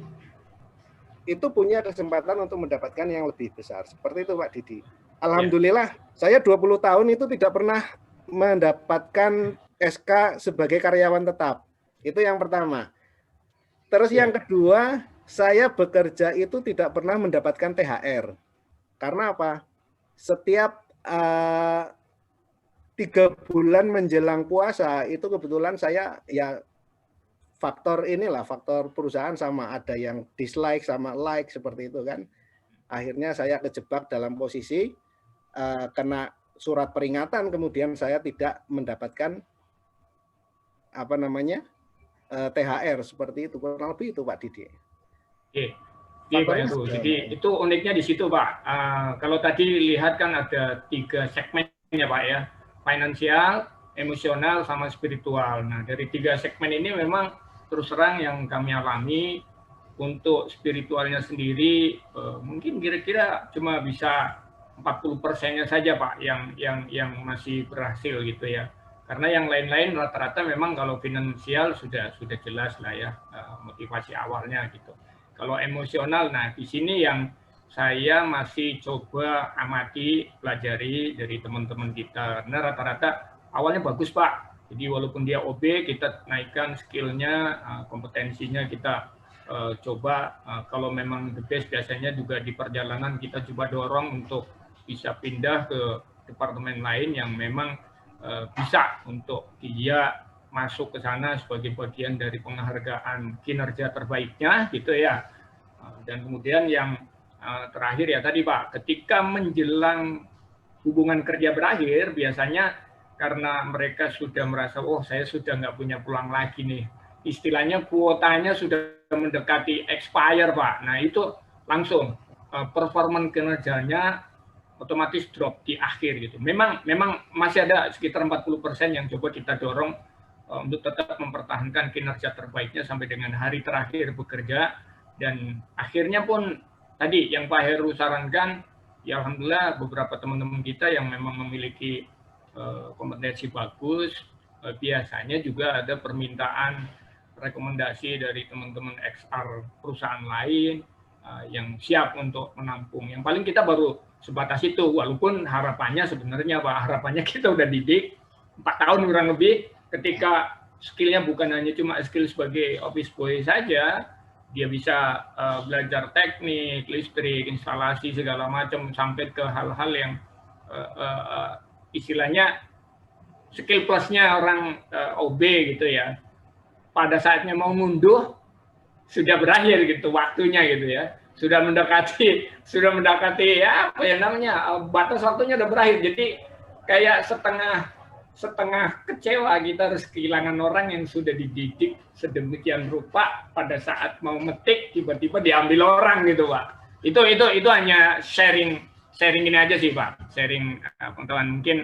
itu punya kesempatan untuk mendapatkan yang lebih besar. Seperti itu Pak Didi. Alhamdulillah, saya 20 tahun itu tidak pernah mendapatkan SK sebagai karyawan tetap. Itu yang pertama. Terus yang kedua, saya bekerja itu tidak pernah mendapatkan THR. Karena apa? Setiap 3 bulan menjelang puasa itu kebetulan saya ya faktor perusahaan sama ada yang dislike sama like seperti itu kan. Akhirnya saya kejebak dalam posisi kena surat peringatan, kemudian saya tidak mendapatkan THR seperti itu, kurang lebih itu Pak Didi. Oke. Iya Pak Heru. Jadi itu uniknya di situ Pak. Kalau tadi lihat kan ada 3 segmen ya Pak ya, finansial, emosional, sama spiritual. Nah dari 3 segmen ini memang terus terang yang kami alami. Untuk spiritualnya sendiri mungkin kira-kira cuma bisa 40%-nya saja Pak yang masih berhasil gitu ya. Karena yang lain-lain rata-rata memang kalau finansial sudah jelas lah ya motivasi awalnya gitu. Kalau emosional, nah di sini yang saya masih coba amati, pelajari dari teman-teman kita. Karena rata-rata awalnya bagus Pak. Jadi walaupun dia OB, kita naikkan skillnya, kompetensinya kita coba. Kalau memang the best biasanya juga di perjalanan kita coba dorong untuk bisa pindah ke departemen lain yang memang bisa untuk dia masuk ke sana sebagai bagian dari penghargaan kinerja terbaiknya gitu ya. Dan kemudian yang terakhir ya tadi Pak, ketika menjelang hubungan kerja berakhir biasanya karena mereka sudah merasa saya sudah nggak punya peluang lagi nih, istilahnya kuotanya sudah mendekati expire Pak. Nah itu langsung performa kinerjanya otomatis drop di akhir gitu. Memang masih ada sekitar 40% yang coba kita dorong untuk tetap mempertahankan kinerja terbaiknya sampai dengan hari terakhir bekerja. Dan akhirnya pun tadi yang Pak Heru sarankan, ya alhamdulillah beberapa teman-teman kita yang memang memiliki kompetensi bagus, biasanya juga ada permintaan rekomendasi dari teman-teman XR perusahaan lain yang siap untuk menampung. Yang paling kita baru sebatas itu, walaupun harapannya sebenarnya Pak, harapannya kita udah didik 4 tahun kurang lebih, ketika skillnya bukan hanya cuma skill sebagai office boy saja, dia bisa belajar teknik, listrik, instalasi, segala macam, sampai ke hal-hal yang istilahnya skill plusnya orang OB gitu ya. Pada saatnya mau ngunduh, sudah berakhir gitu waktunya gitu ya. Sudah mendekati ya apa ya namanya, batas waktunya udah berakhir. Jadi kayak setengah kecewa kita harus kehilangan orang yang sudah dididik sedemikian rupa, pada saat mau metik tiba-tiba diambil orang gitu Pak. Itu hanya sharing ini aja sih Pak. Sharing pengetahuan mungkin.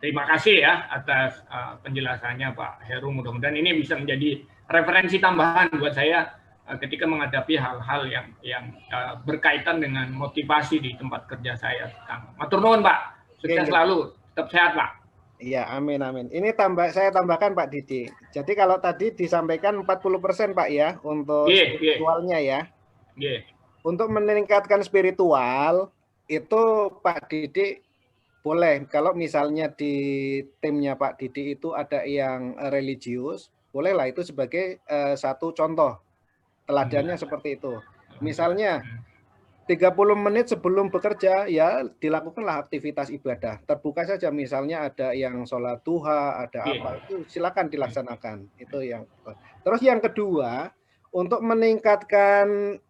Terima kasih ya atas penjelasannya Pak Heru. Mudah-mudahan ini bisa menjadi referensi tambahan buat saya ketika menghadapi hal-hal yang berkaitan dengan motivasi di tempat kerja saya. Matur nuwun Pak. Sukses selalu. Tetap sehat Pak. Iya, amin. Ini saya tambahkan Pak Didi. Jadi kalau tadi disampaikan 40% Pak ya untuk spiritualnya ya. Untuk meningkatkan spiritual itu Pak Didi boleh, kalau misalnya di timnya Pak Didi itu ada yang religius, bolehlah itu sebagai satu contoh. Teladannya seperti itu. Misalnya 30 menit sebelum bekerja ya dilakukanlah aktivitas ibadah. Terbuka saja, misalnya ada yang sholat duha, ada apa, itu silakan dilaksanakan. Itu yang. Terus yang kedua, untuk meningkatkan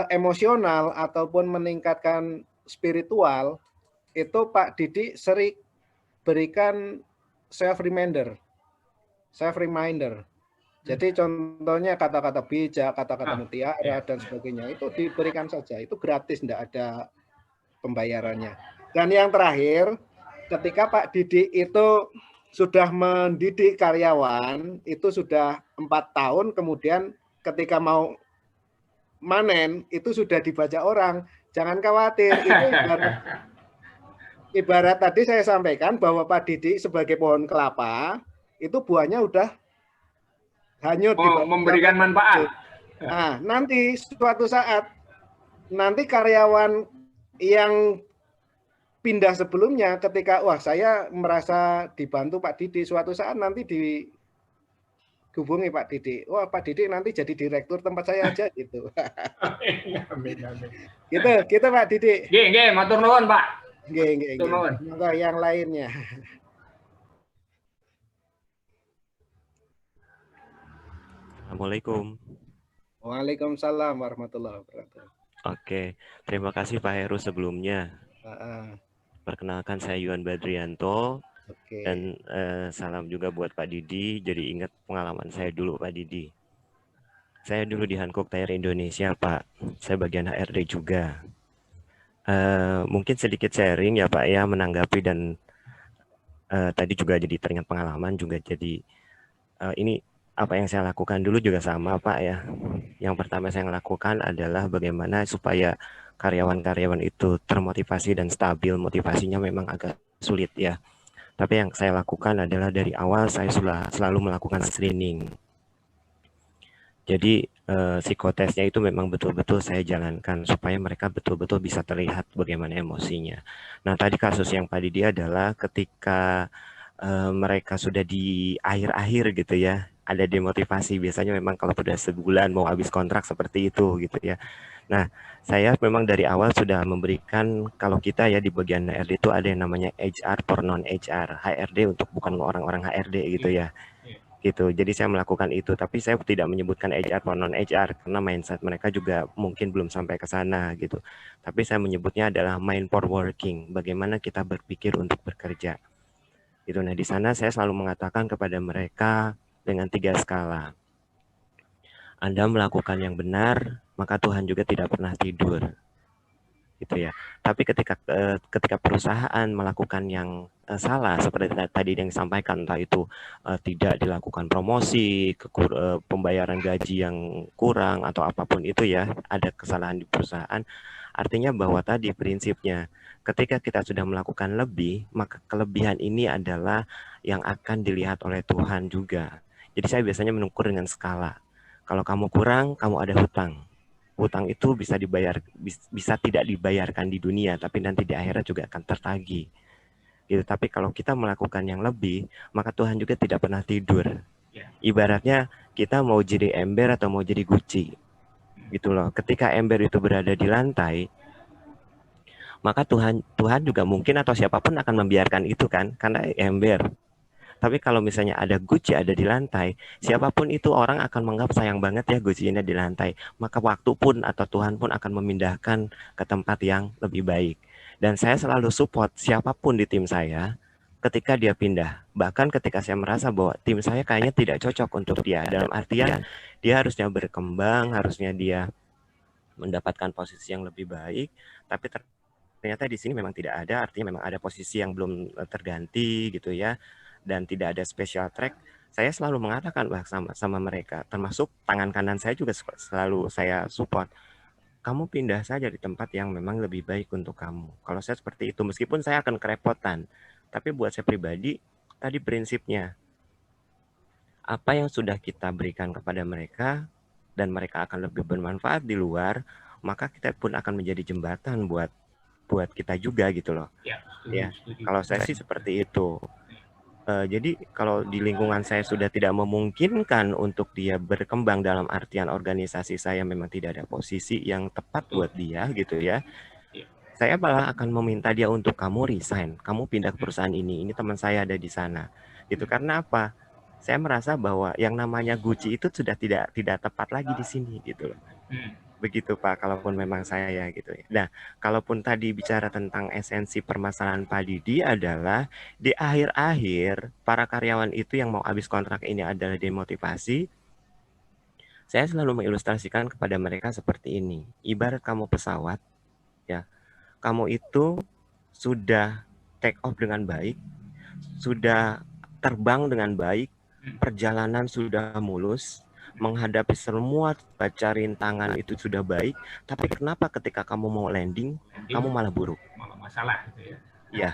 emosional ataupun meningkatkan spiritual, itu Pak Didi sering berikan self reminder. Jadi contohnya kata-kata bijak, kata-kata mutiara dan sebagainya itu diberikan saja. Itu gratis, tidak ada pembayarannya. Dan yang terakhir, ketika Pak Didi itu sudah mendidik karyawan, itu sudah 4 tahun, kemudian ketika mau manen itu sudah dibaca orang. Jangan khawatir, itu ibarat tadi saya sampaikan bahwa Pak Didi sebagai pohon kelapa itu buahnya udah hanyut, memberikan manfaat. Nah, nanti suatu saat nanti karyawan yang pindah sebelumnya ketika saya merasa dibantu Pak Didi, suatu saat nanti dihubungi Pak Didi. Pak Didi nanti jadi direktur tempat saya aja gitu. Amin. Gitu Pak Didi. Nggih, matur nuwun Pak. Nggih. Semoga yang lainnya. Assalamualaikum. Waalaikumsalam warahmatullahi wabarakatuh. Oke, terima kasih Pak Heru sebelumnya. Perkenalkan saya Yuan Badrianto. Oke. Dan salam juga buat Pak Didi. Jadi ingat pengalaman saya dulu Pak Didi. Saya dulu di Hankook Tire Indonesia Pak. Saya bagian HRD juga. Mungkin sedikit sharing ya Pak ya, menanggapi dan tadi juga jadi teringat pengalaman juga. Jadi ini apa yang saya lakukan dulu juga sama Pak ya. Yang pertama saya lakukan adalah bagaimana supaya karyawan-karyawan itu termotivasi dan stabil. Motivasinya memang agak sulit ya. Tapi yang saya lakukan adalah dari awal saya selalu melakukan screening. Jadi psikotesnya itu memang betul-betul saya jalankan supaya mereka betul-betul bisa terlihat bagaimana emosinya. Nah tadi kasus yang Pak Didi adalah ketika mereka sudah di akhir-akhir gitu ya, ada demotivasi. Biasanya memang kalau sudah sebulan mau habis kontrak seperti itu gitu ya. Nah, saya memang dari awal sudah memberikan, kalau kita ya di bagian HRD itu ada yang namanya HR for non-HR, HRD untuk bukan orang-orang HRD gitu ya. Gitu. Jadi saya melakukan itu, tapi saya tidak menyebutkan HR for non-HR karena mindset mereka juga mungkin belum sampai ke sana gitu. Tapi saya menyebutnya adalah mind for working, bagaimana kita berpikir untuk bekerja. Gitu. Nah, di sana saya selalu mengatakan kepada mereka dengan 3 skala. Anda melakukan yang benar, maka Tuhan juga tidak pernah tidur. Gitu ya. Tapi ketika perusahaan melakukan yang salah seperti tadi yang disampaikan, entah itu tidak dilakukan promosi, pembayaran gaji yang kurang atau apapun itu ya, ada kesalahan di perusahaan, artinya bahwa tadi prinsipnya ketika kita sudah melakukan lebih, maka kelebihan ini adalah yang akan dilihat oleh Tuhan juga. Jadi saya biasanya mengukur dengan skala. Kalau kamu kurang, kamu ada hutang. Hutang itu bisa dibayar, bisa tidak dibayarkan di dunia, tapi nanti di akhirat juga akan tertagih. Gitu. Tapi kalau kita melakukan yang lebih, maka Tuhan juga tidak pernah tidur. Ibaratnya kita mau jadi ember atau mau jadi guci. Gitu loh. Ketika ember itu berada di lantai, maka Tuhan juga mungkin atau siapapun akan membiarkan itu kan, karena ember. Tapi kalau misalnya ada guci ada di lantai, siapapun itu orang akan menganggap sayang banget ya gucinya di lantai. Maka waktu pun atau Tuhan pun akan memindahkan ke tempat yang lebih baik. Dan saya selalu support siapapun di tim saya ketika dia pindah. Bahkan ketika saya merasa bahwa tim saya kayaknya tidak cocok untuk dia. Dalam artian dia harusnya berkembang, harusnya dia mendapatkan posisi yang lebih baik. Tapi ternyata di sini memang tidak ada, artinya memang ada posisi yang belum terganti gitu ya, dan tidak ada special track. Saya selalu mengatakan sama mereka, termasuk tangan kanan saya juga selalu saya support. Kamu pindah saja di tempat yang memang lebih baik untuk kamu. Kalau saya seperti itu, meskipun saya akan kerepotan, tapi buat saya pribadi, tadi prinsipnya, apa yang sudah kita berikan kepada mereka, dan mereka akan lebih bermanfaat di luar, maka kita pun akan menjadi jembatan buat kita juga gitu loh. Ya, kalau saya sih seperti itu. Jadi kalau di lingkungan saya sudah tidak memungkinkan untuk dia berkembang dalam artian organisasi saya memang tidak ada posisi yang tepat buat dia gitu ya. Saya malah akan meminta dia untuk kamu resign, kamu pindah ke perusahaan ini teman saya ada di sana. Gitu karena apa? Saya merasa bahwa yang namanya Gucci itu sudah tidak tepat lagi di sini gitu loh. Begitu Pak, kalaupun memang saya gitu ya. Nah, kalaupun tadi bicara tentang esensi permasalahan Pak Didi adalah di akhir-akhir para karyawan itu yang mau habis kontrak ini adalah demotivasi. Saya selalu mengilustrasikan kepada mereka seperti ini. Ibarat kamu pesawat, ya, kamu itu sudah take off dengan baik, sudah terbang dengan baik, perjalanan sudah mulus, menghadapi semua baca rintangan itu sudah baik, tapi kenapa ketika kamu mau landing kamu malah buruk? Malah masalah gitu ya. Ya,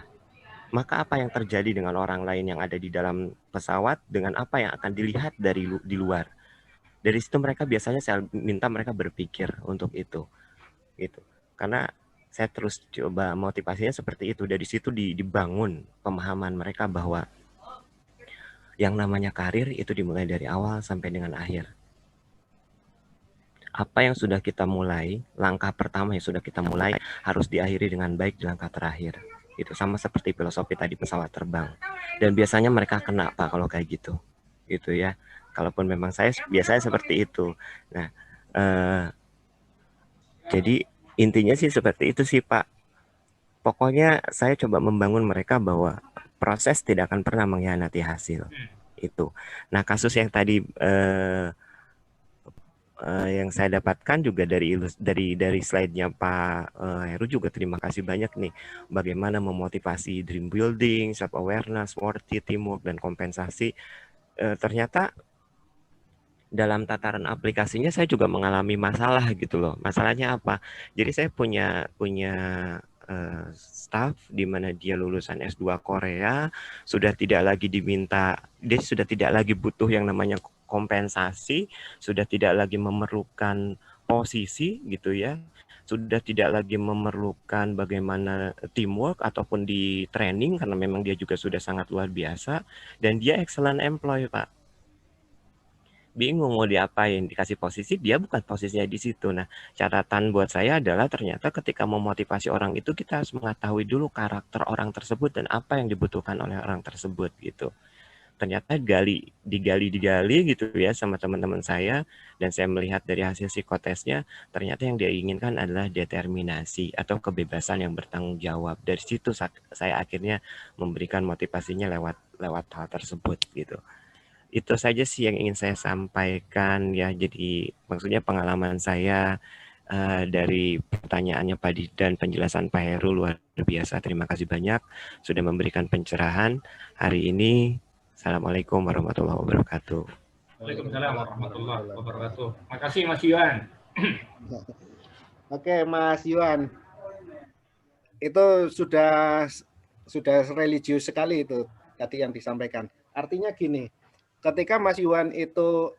maka apa yang terjadi dengan orang lain yang ada di dalam pesawat dengan apa yang akan dilihat di luar? Dari situ mereka biasanya saya minta mereka berpikir untuk itu, gitu. Karena saya terus coba motivasinya seperti itu. Dari situ dibangun pemahaman mereka bahwa yang namanya karir itu dimulai dari awal sampai dengan akhir. Apa yang sudah kita mulai, langkah pertama yang sudah kita mulai harus diakhiri dengan baik di langkah terakhir. Itu sama seperti filosofi tadi pesawat terbang. Dan biasanya mereka kena Pak kalau kayak gitu ya. Kalaupun memang saya biasanya seperti itu. Nah, jadi intinya sih seperti itu sih Pak. Pokoknya saya coba membangun mereka bahwa proses tidak akan pernah mengkhianati hasil itu. Nah, kasus yang tadi yang saya dapatkan juga dari slide-nya Pak Heru juga terima kasih banyak nih bagaimana memotivasi dream building, self awareness, worthy, teamwork dan kompensasi. Ternyata dalam tataran aplikasinya saya juga mengalami masalah gitu loh. Masalahnya apa? Jadi saya punya staff di mana dia lulusan S2 Korea, sudah tidak lagi dia sudah tidak lagi butuh yang namanya kompensasi, sudah tidak lagi memerlukan posisi gitu ya, sudah tidak lagi memerlukan bagaimana teamwork ataupun di training karena memang dia juga sudah sangat luar biasa dan dia excellent employee Pak. Bingung mau diapain, dikasih posisi dia bukan posisinya di situ. Nah, catatan buat saya adalah ternyata ketika memotivasi orang itu kita harus mengetahui dulu karakter orang tersebut dan apa yang dibutuhkan oleh orang tersebut gitu. Ternyata digali gitu ya sama teman-teman saya dan saya melihat dari hasil psikotesnya ternyata yang dia inginkan adalah determinasi atau kebebasan yang bertanggung jawab. Dari situ saya akhirnya memberikan motivasinya lewat hal tersebut gitu. Itu saja sih yang ingin saya sampaikan ya. Jadi maksudnya pengalaman saya dari pertanyaannya Pak Didi dan penjelasan Pak Heru luar biasa. Terima kasih banyak sudah memberikan pencerahan hari ini. Assalamualaikum warahmatullahi wabarakatuh. Waalaikumsalam warahmatullahi wabarakatuh. Makasih Mas Yuan. Oke Mas Yuan, itu sudah religius sekali itu tadi yang disampaikan. Artinya gini, ketika Mas Yuan itu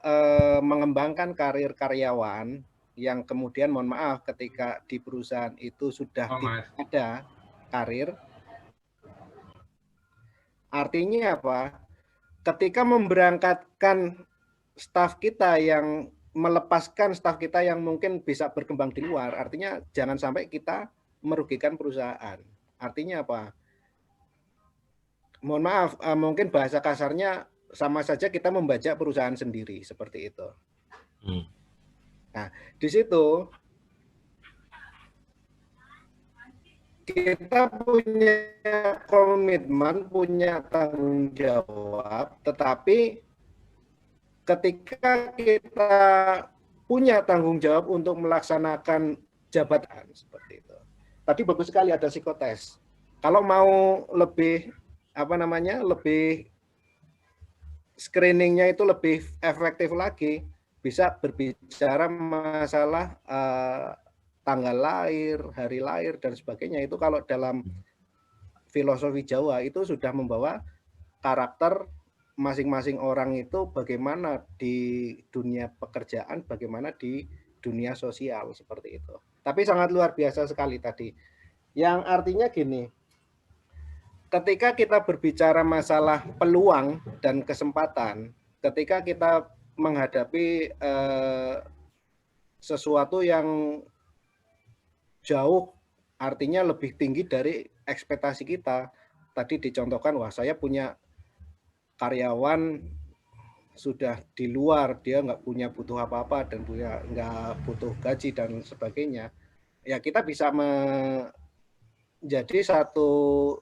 mengembangkan karir karyawan yang kemudian mohon maaf ketika di perusahaan itu sudah tidak ada karir, artinya apa? Ketika memberangkatkan staf kita yang melepaskan staf kita yang mungkin bisa berkembang di luar, artinya jangan sampai kita merugikan perusahaan. Artinya apa? Mohon maaf, mungkin bahasa kasarnya sama saja kita membajak perusahaan sendiri seperti itu. Nah, di situ kita punya komitmen, punya tanggung jawab, tetapi ketika kita punya tanggung jawab untuk melaksanakan jabatan seperti itu. Tadi bagus sekali ada psikotes. Kalau mau lebih lebih screeningnya itu lebih efektif lagi, bisa berbicara masalah tanggal lahir, hari lahir dan sebagainya. Itu kalau dalam filosofi Jawa itu sudah membawa karakter masing-masing orang itu bagaimana di dunia pekerjaan, bagaimana di dunia sosial seperti itu. Tapi sangat luar biasa sekali tadi. Yang artinya gini, ketika kita berbicara masalah peluang dan kesempatan, ketika kita menghadapi sesuatu yang jauh, artinya lebih tinggi dari ekspektasi kita. Tadi dicontohkan, wah saya punya karyawan sudah di luar, dia nggak punya butuh apa-apa dan nggak butuh gaji dan sebagainya. Ya kita bisa menjadi satu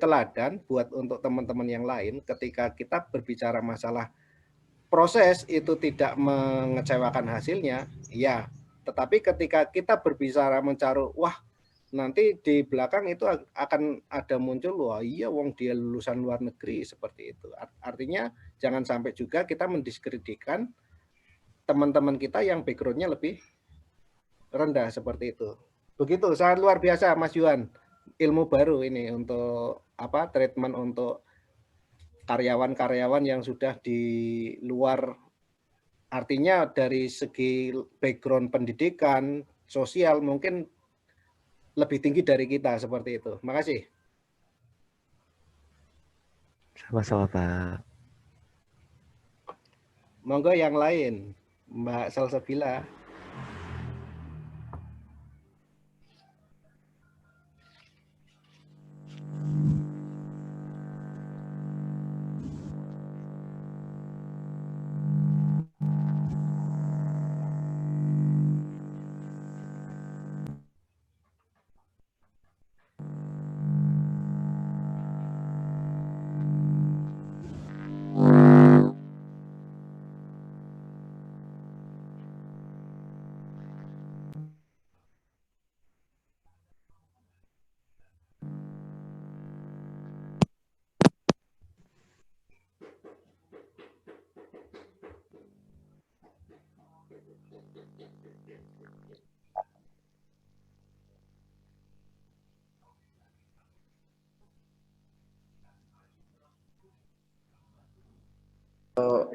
teladan buat untuk teman-teman yang lain ketika kita berbicara masalah proses itu tidak mengecewakan hasilnya, ya. Tetapi ketika kita berbicara mencari, wah nanti di belakang itu akan ada muncul, wah iya wong dia lulusan luar negeri seperti itu. Artinya jangan sampai juga kita mendiskreditkan teman-teman kita yang backgroundnya lebih rendah seperti itu. Begitu, sangat luar biasa Mas Yuan. Ilmu baru ini untuk treatment untuk karyawan-karyawan yang sudah di luar, artinya dari segi background pendidikan, sosial mungkin lebih tinggi dari kita seperti itu. Makasih. Sama-sama Pak. Monggo yang lain, Mbak Salsabila.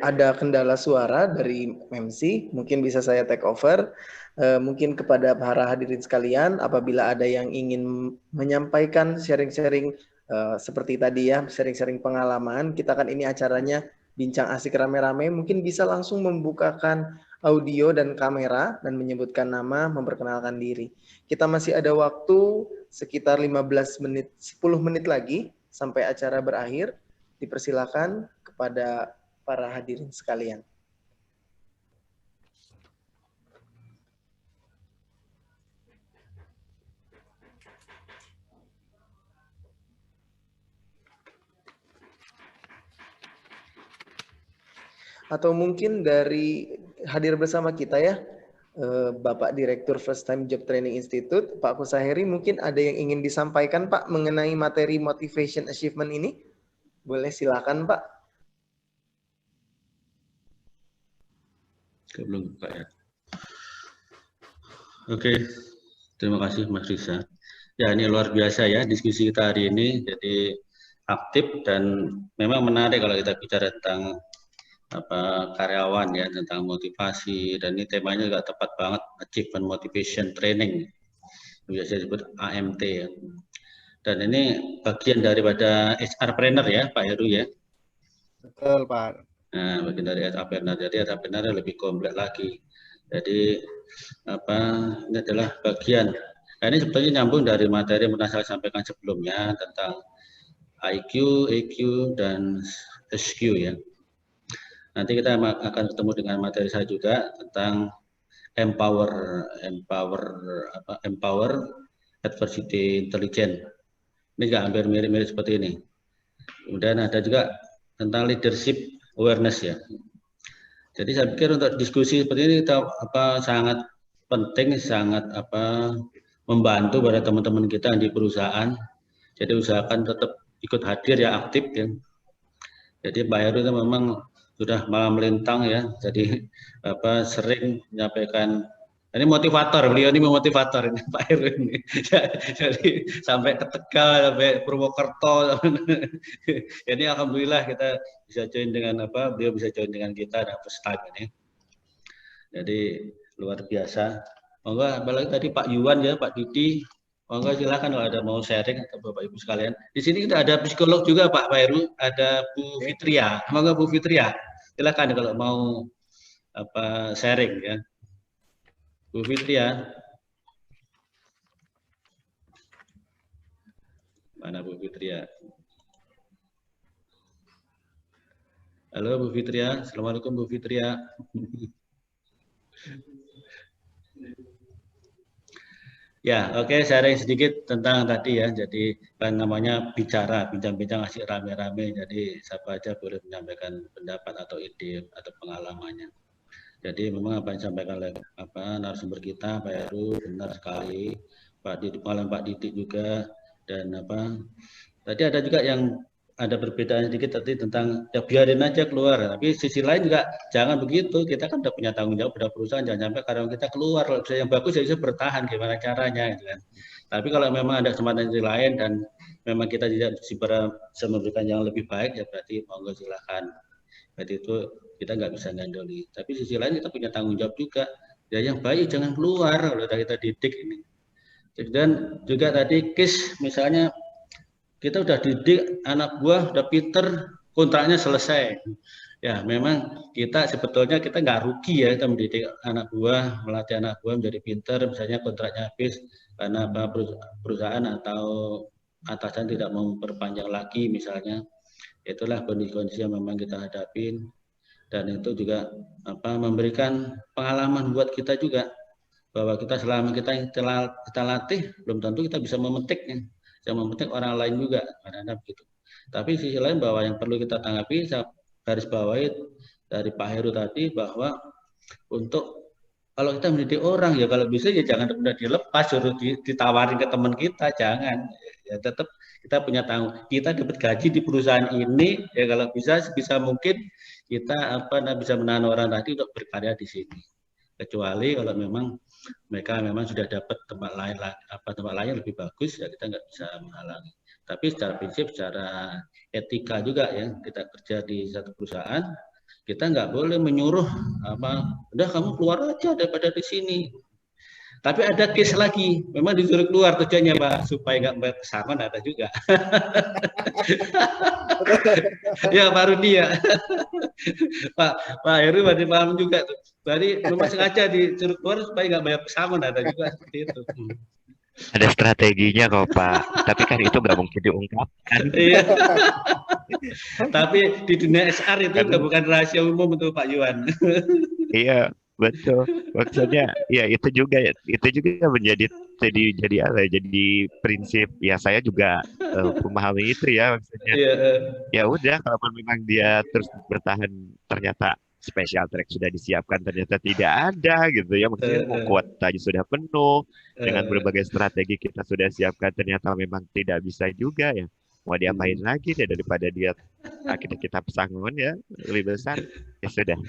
ada kendala suara dari MC, mungkin bisa saya take over. Mungkin kepada para hadirin sekalian, apabila ada yang ingin menyampaikan sharing-sharing seperti tadi ya, sharing-sharing pengalaman, kita kan ini acaranya bincang asik rame-rame, mungkin bisa langsung membukakan audio dan kamera dan menyebutkan nama, memperkenalkan diri. Kita masih ada waktu sekitar 15 menit, 10 menit lagi sampai acara berakhir. Dipersilakan kepada para hadirin sekalian. Atau mungkin dari hadir bersama kita ya, Bapak Direktur First Time Job Training Institute, Pak Kusaheri, mungkin ada yang ingin disampaikan Pak mengenai materi Motivation Achievement ini? Boleh silakan Pak. Belum Pak ya. Oke, terima kasih Mas Risa. Ya, ini luar biasa ya diskusi kita hari ini. Jadi aktif dan memang menarik kalau kita bicara tentang karyawan ya, tentang motivasi, dan ini temanya juga tepat banget, Achievement Motivation Training, biasa disebut AMT ya. Dan ini bagian daripada HR-Planner ya Pak Heru ya. Betul Pak. Nah, bagian dari HR-Planner, jadi HR-Planner lebih kompleks lagi. Jadi ini adalah bagian. Nah, ini sebetulnya nyambung dari materi yang pernah saya sampaikan sebelumnya tentang IQ, EQ, dan SQ ya. Nanti kita akan ketemu dengan materi saya juga tentang empower adversity intelligence. Ini juga hampir mirip-mirip seperti ini. Kemudian ada juga tentang leadership awareness ya. Jadi saya pikir untuk diskusi seperti ini kita sangat penting, sangat membantu pada teman-teman kita di perusahaan. Jadi usahakan tetap ikut hadir ya, aktif ya. Jadi Pak Heru itu memang sudah malam melintang ya, jadi sering menyampaikan, ini motivator, beliau ini memotivator ini Pak Heru ini. Jadi sampai ke Tegal, sampai Purwokerto. Jadi alhamdulillah kita bisa join dengan beliau bisa join dengan kita dan first time ini. Jadi luar biasa. Monggo apalagi tadi Pak Yuwan ya, Pak Didi. Monggo silakan kalau ada mau sharing atau Bapak Ibu sekalian. Di sini kita ada psikolog juga Pak Heru, ada Bu Fitria. Monggo Bu Fitria, silakan kalau mau sharing ya. Bu Fitria. Mana Bu Fitria? Halo Bu Fitria, Assalamualaikum Bu Fitria. Ya, oke, sharing sedikit tentang tadi ya. Jadi kan namanya bincang-bincang asik rame-rame. Jadi siapa aja boleh menyampaikan pendapat atau ide atau pengalamannya. Jadi memang apa yang disampaikan oleh narasumber kita Pak Heru benar sekali. Pak Didik juga, dan tadi ada juga yang ada perbedaan sedikit tadi tentang ya biarin aja keluar. Tapi sisi lain juga jangan begitu. Kita kan udah punya tanggung jawab pada perusahaan, jangan sampai karyawan kita keluar. Kalau yang bagus ya bisa bertahan, gimana caranya gitu kan. Tapi kalau memang ada kesempatan yang lain dan memang kita tidak bisa memberikan yang lebih baik ya berarti monggo silakan. Berarti itu kita nggak bisa ngandoli. Tapi sisi lain kita punya tanggung jawab juga. Ya yang baik jangan keluar kalau kita didik ini. Dan juga tadi KIS misalnya kita udah didik anak buah, udah pinter, kontraknya selesai. Ya memang kita sebetulnya kita nggak rugi ya kita mendidik anak buah, melatih anak buah menjadi pinter, misalnya kontraknya habis karena perusahaan atau atasan tidak memperpanjang lagi misalnya. Itulah kondisi-kondisi yang memang kita hadapin, dan itu juga memberikan pengalaman buat kita juga bahwa kita selama kita latih belum tentu kita bisa memetiknya. Yang memetik orang lain juga, kadang-kadang begitu. Tapi sisi lain bahwa yang perlu kita tanggapi, saya garis bawahi dari Pak Heru tadi bahwa untuk kalau kita mendidik orang ya kalau bisa ya jangan mudah dilepas, suruh ditawarin ke teman kita, jangan. Ya tetap kita punya tanggung. Kita dapat gaji di perusahaan ini ya kalau bisa mungkin kita bisa menahan orang tadi untuk berkarya di sini. Kecuali kalau memang mereka memang sudah dapat tempat lain yang lebih bagus ya kita nggak bisa menghalangi. Tapi secara prinsip, secara etika juga ya kita kerja di satu perusahaan Kita nggak boleh menyuruh udah kamu keluar aja daripada di sini. Tapi ada case lagi, memang disuruh keluar tujuannya Pak, supaya nggak bayar pesangon ada juga. Ya Pak Rudi ya. Pak Heru berarti paham juga tuh. Berarti memang sengaja disuruh keluar supaya nggak bayar pesangon ada juga seperti itu. Ada strateginya kok Pak, tapi kan itu nggak mungkin diungkapkan. Iya. Tapi di dunia SR itu bukan rahasia umum untuk Pak Yuan. Iya, betul. Maksudnya ya itu juga menjadi jadi prinsip ya, saya juga memahami itu ya, maksudnya. Ya udah, kalau memang dia terus bertahan, ternyata special track sudah disiapkan, ternyata tidak ada gitu ya, maksudnya kuotanya sudah penuh, dengan berbagai strategi kita sudah siapkan, ternyata memang tidak bisa juga ya, mau diapain lagi deh, daripada dia akhirnya kita pesangon ya lebih besar, ya sudah.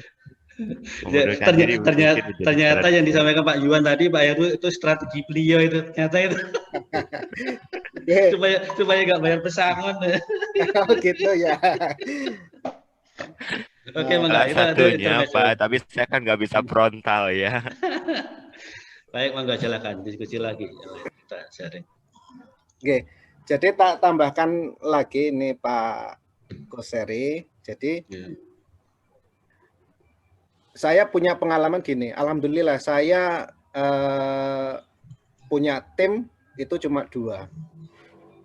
Ya, ternyata yang disampaikan Pak Yuan tadi, Pak Heru, itu strategi beliau itu, ternyata itu supaya nggak bayar pesangon. Gitu ya. Oke, salah satunya Pak, tapi saya kan nggak bisa frontal ya. Baik, monggo silakan diskusi lagi, kita sharing. Oke, jadi tak tambahkan lagi ini Pak Koseri. Jadi saya punya pengalaman gini, alhamdulillah saya punya tim itu cuma 2.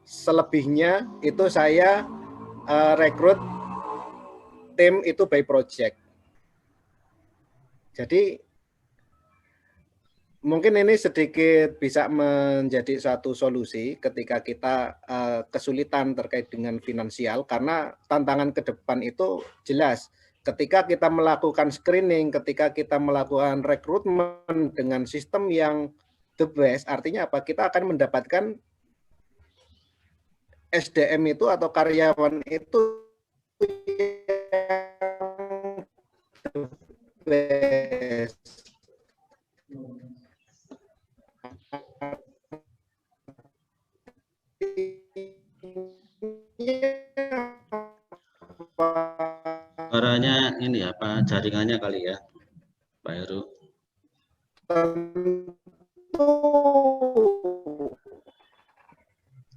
Selebihnya itu saya rekrut tim itu by project. Jadi mungkin ini sedikit bisa menjadi satu solusi ketika kita kesulitan terkait dengan finansial, karena tantangan ke depan itu jelas. Ketika kita melakukan screening, ketika kita melakukan rekrutmen dengan sistem yang the best, artinya apa? Kita akan mendapatkan SDM itu atau karyawan itu yang the best. Suaranya ini apa, jaringannya kali ya, Pak Heru.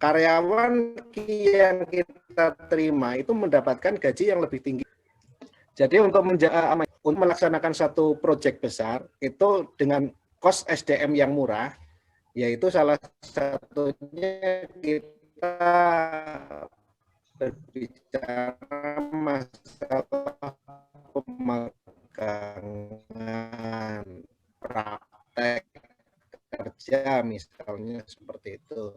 Karyawan yang kita terima itu mendapatkan gaji yang lebih tinggi. Jadi untuk melaksanakan satu proyek besar itu dengan cost SDM yang murah, yaitu salah satunya kita berbicara masalah pemagangan, praktek kerja misalnya seperti itu.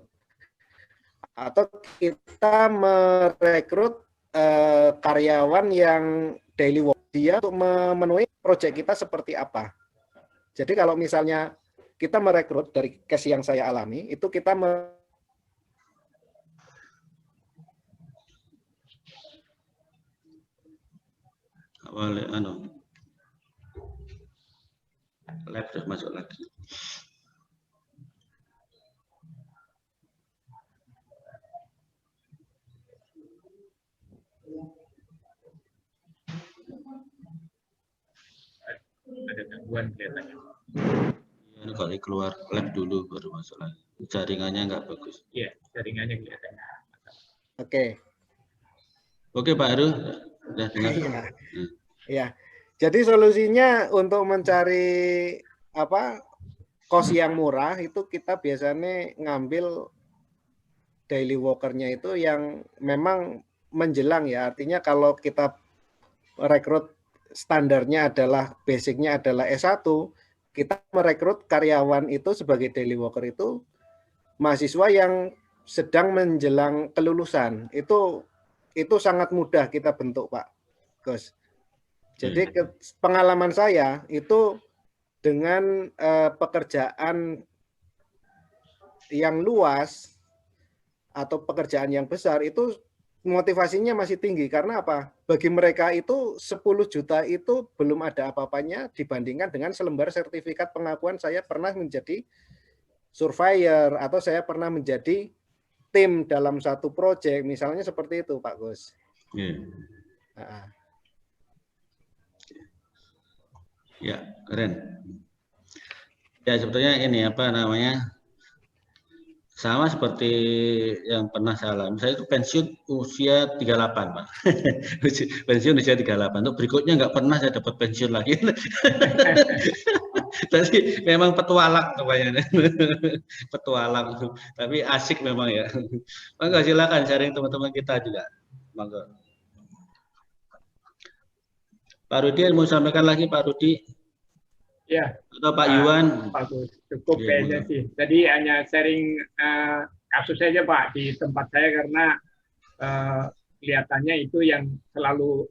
Atau kita merekrut karyawan yang daily work, dia untuk memenuhi proyek kita seperti apa. Jadi kalau misalnya kita merekrut, dari case yang saya alami, itu kita Live sudah masuk lagi. Ada gangguan kelihatannya. Ini kali keluar live dulu baru masuk lagi. Jaringannya nggak bagus. Iya, jaringannya kelihatannya. Oke Pak Heru, sudah dengar. Iya. Jadi solusinya untuk mencari cost yang murah itu kita biasanya ngambil daily worker-nya itu yang memang menjelang ya. Artinya kalau kita rekrut standarnya adalah basicnya adalah S1, kita merekrut karyawan itu sebagai daily worker itu mahasiswa yang sedang menjelang kelulusan. Itu sangat mudah kita bentuk Pak Gus. Jadi pengalaman saya itu dengan pekerjaan yang luas atau pekerjaan yang besar itu motivasinya masih tinggi. Karena apa? Bagi mereka itu 10 juta itu belum ada apa-apanya dibandingkan dengan selembar sertifikat pengakuan saya pernah menjadi surveyor atau saya pernah menjadi tim dalam satu proyek. Misalnya seperti itu Pak Gus. Ya, keren. Ya, sebetulnya ini apa namanya, sama seperti yang pernah saya alami. Saya itu pensiun usia 38, Pak. Pensiun usia 38. Untuk berikutnya nggak pernah saya dapat pensiun lagi. Jadi memang petualang namanya. Petualang. Tapi asik memang ya. Monggo silakan sharing teman-teman kita juga. Monggo. Pak Rudi mau sampaikan lagi, Pak Rudi? Ya. Atau Pak Yuwan? Bagus, cukup Ya, kayaknya sih. Jadi hanya sharing kasus saja Pak di tempat saya karena kelihatannya itu yang selalu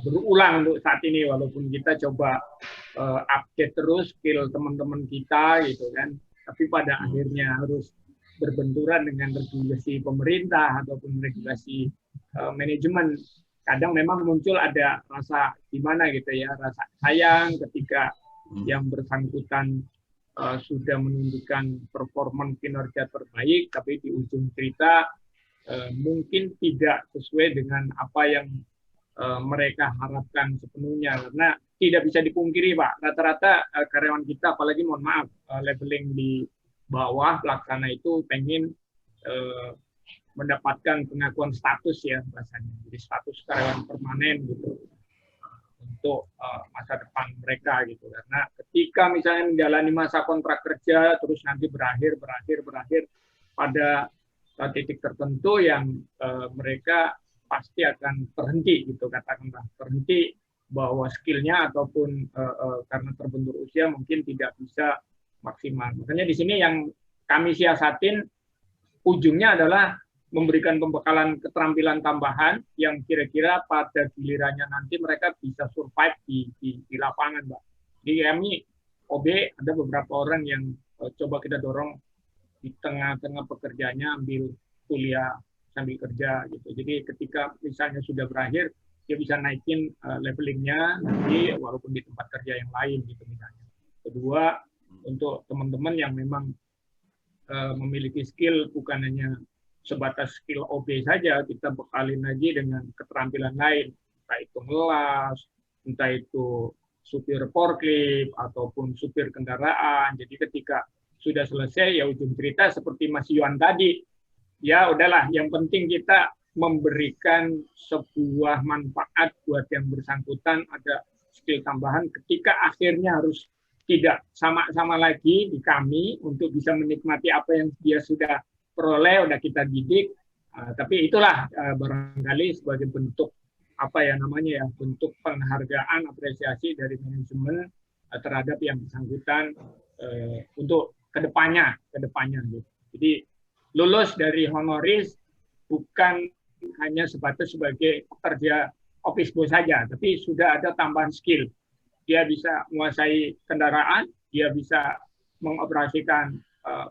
berulang untuk saat ini, walaupun kita coba update terus skill teman-teman kita gitu kan, tapi pada akhirnya harus berbenturan dengan regulasi pemerintah ataupun regulasi manajemen. Kadang memang muncul ada rasa gimana gitu ya, rasa sayang ketika yang bersangkutan sudah menunjukkan performa kinerja terbaik, tapi di ujung cerita mungkin tidak sesuai dengan apa yang mereka harapkan sepenuhnya. Karena tidak bisa dipungkiri Pak, rata-rata karyawan kita, apalagi mohon maaf, leveling di bawah pelaksana itu pengen mendapatkan pengakuan status ya bahasanya, jadi status karyawan permanen gitu untuk masa depan mereka gitu. Karena ketika misalnya menjalani masa kontrak kerja terus nanti berakhir pada titik tertentu yang mereka pasti akan terhenti gitu, katakanlah terhenti bahwa skillnya ataupun karena terbentur usia mungkin tidak bisa maksimal. Makanya di sini yang kami siasatin ujungnya adalah memberikan pembekalan keterampilan tambahan yang kira-kira pada gilirannya nanti mereka bisa survive di lapangan, Mbak. Di kami OB ada beberapa orang yang coba kita dorong di tengah-tengah pekerjaannya ambil kuliah sambil kerja gitu. Jadi ketika misalnya sudah berakhir, dia bisa naikin levelingnya nanti walaupun di tempat kerja yang lain gitu misalnya. Kedua, untuk teman-teman yang memang memiliki skill bukan hanya sebatas skill OB saja, kita bekalin lagi dengan keterampilan lain, entah itu ngelas, entah itu supir forklift ataupun supir kendaraan. Jadi ketika sudah selesai ya ujung cerita seperti Mas Yuan tadi, ya udahlah, yang penting kita memberikan sebuah manfaat buat yang bersangkutan, ada skill tambahan ketika akhirnya harus tidak sama-sama lagi di kami untuk bisa menikmati apa yang dia sudah peroleh, udah kita didik, tapi itulah barangkali sebagai bentuk apa ya namanya ya, bentuk penghargaan, apresiasi dari manajemen terhadap yang bersangkutan untuk kedepannya gitu. Jadi lulus dari honoris bukan hanya sebatas sebagai pekerja office boy saja, tapi sudah ada tambahan skill. Dia bisa menguasai kendaraan, dia bisa mengoperasikan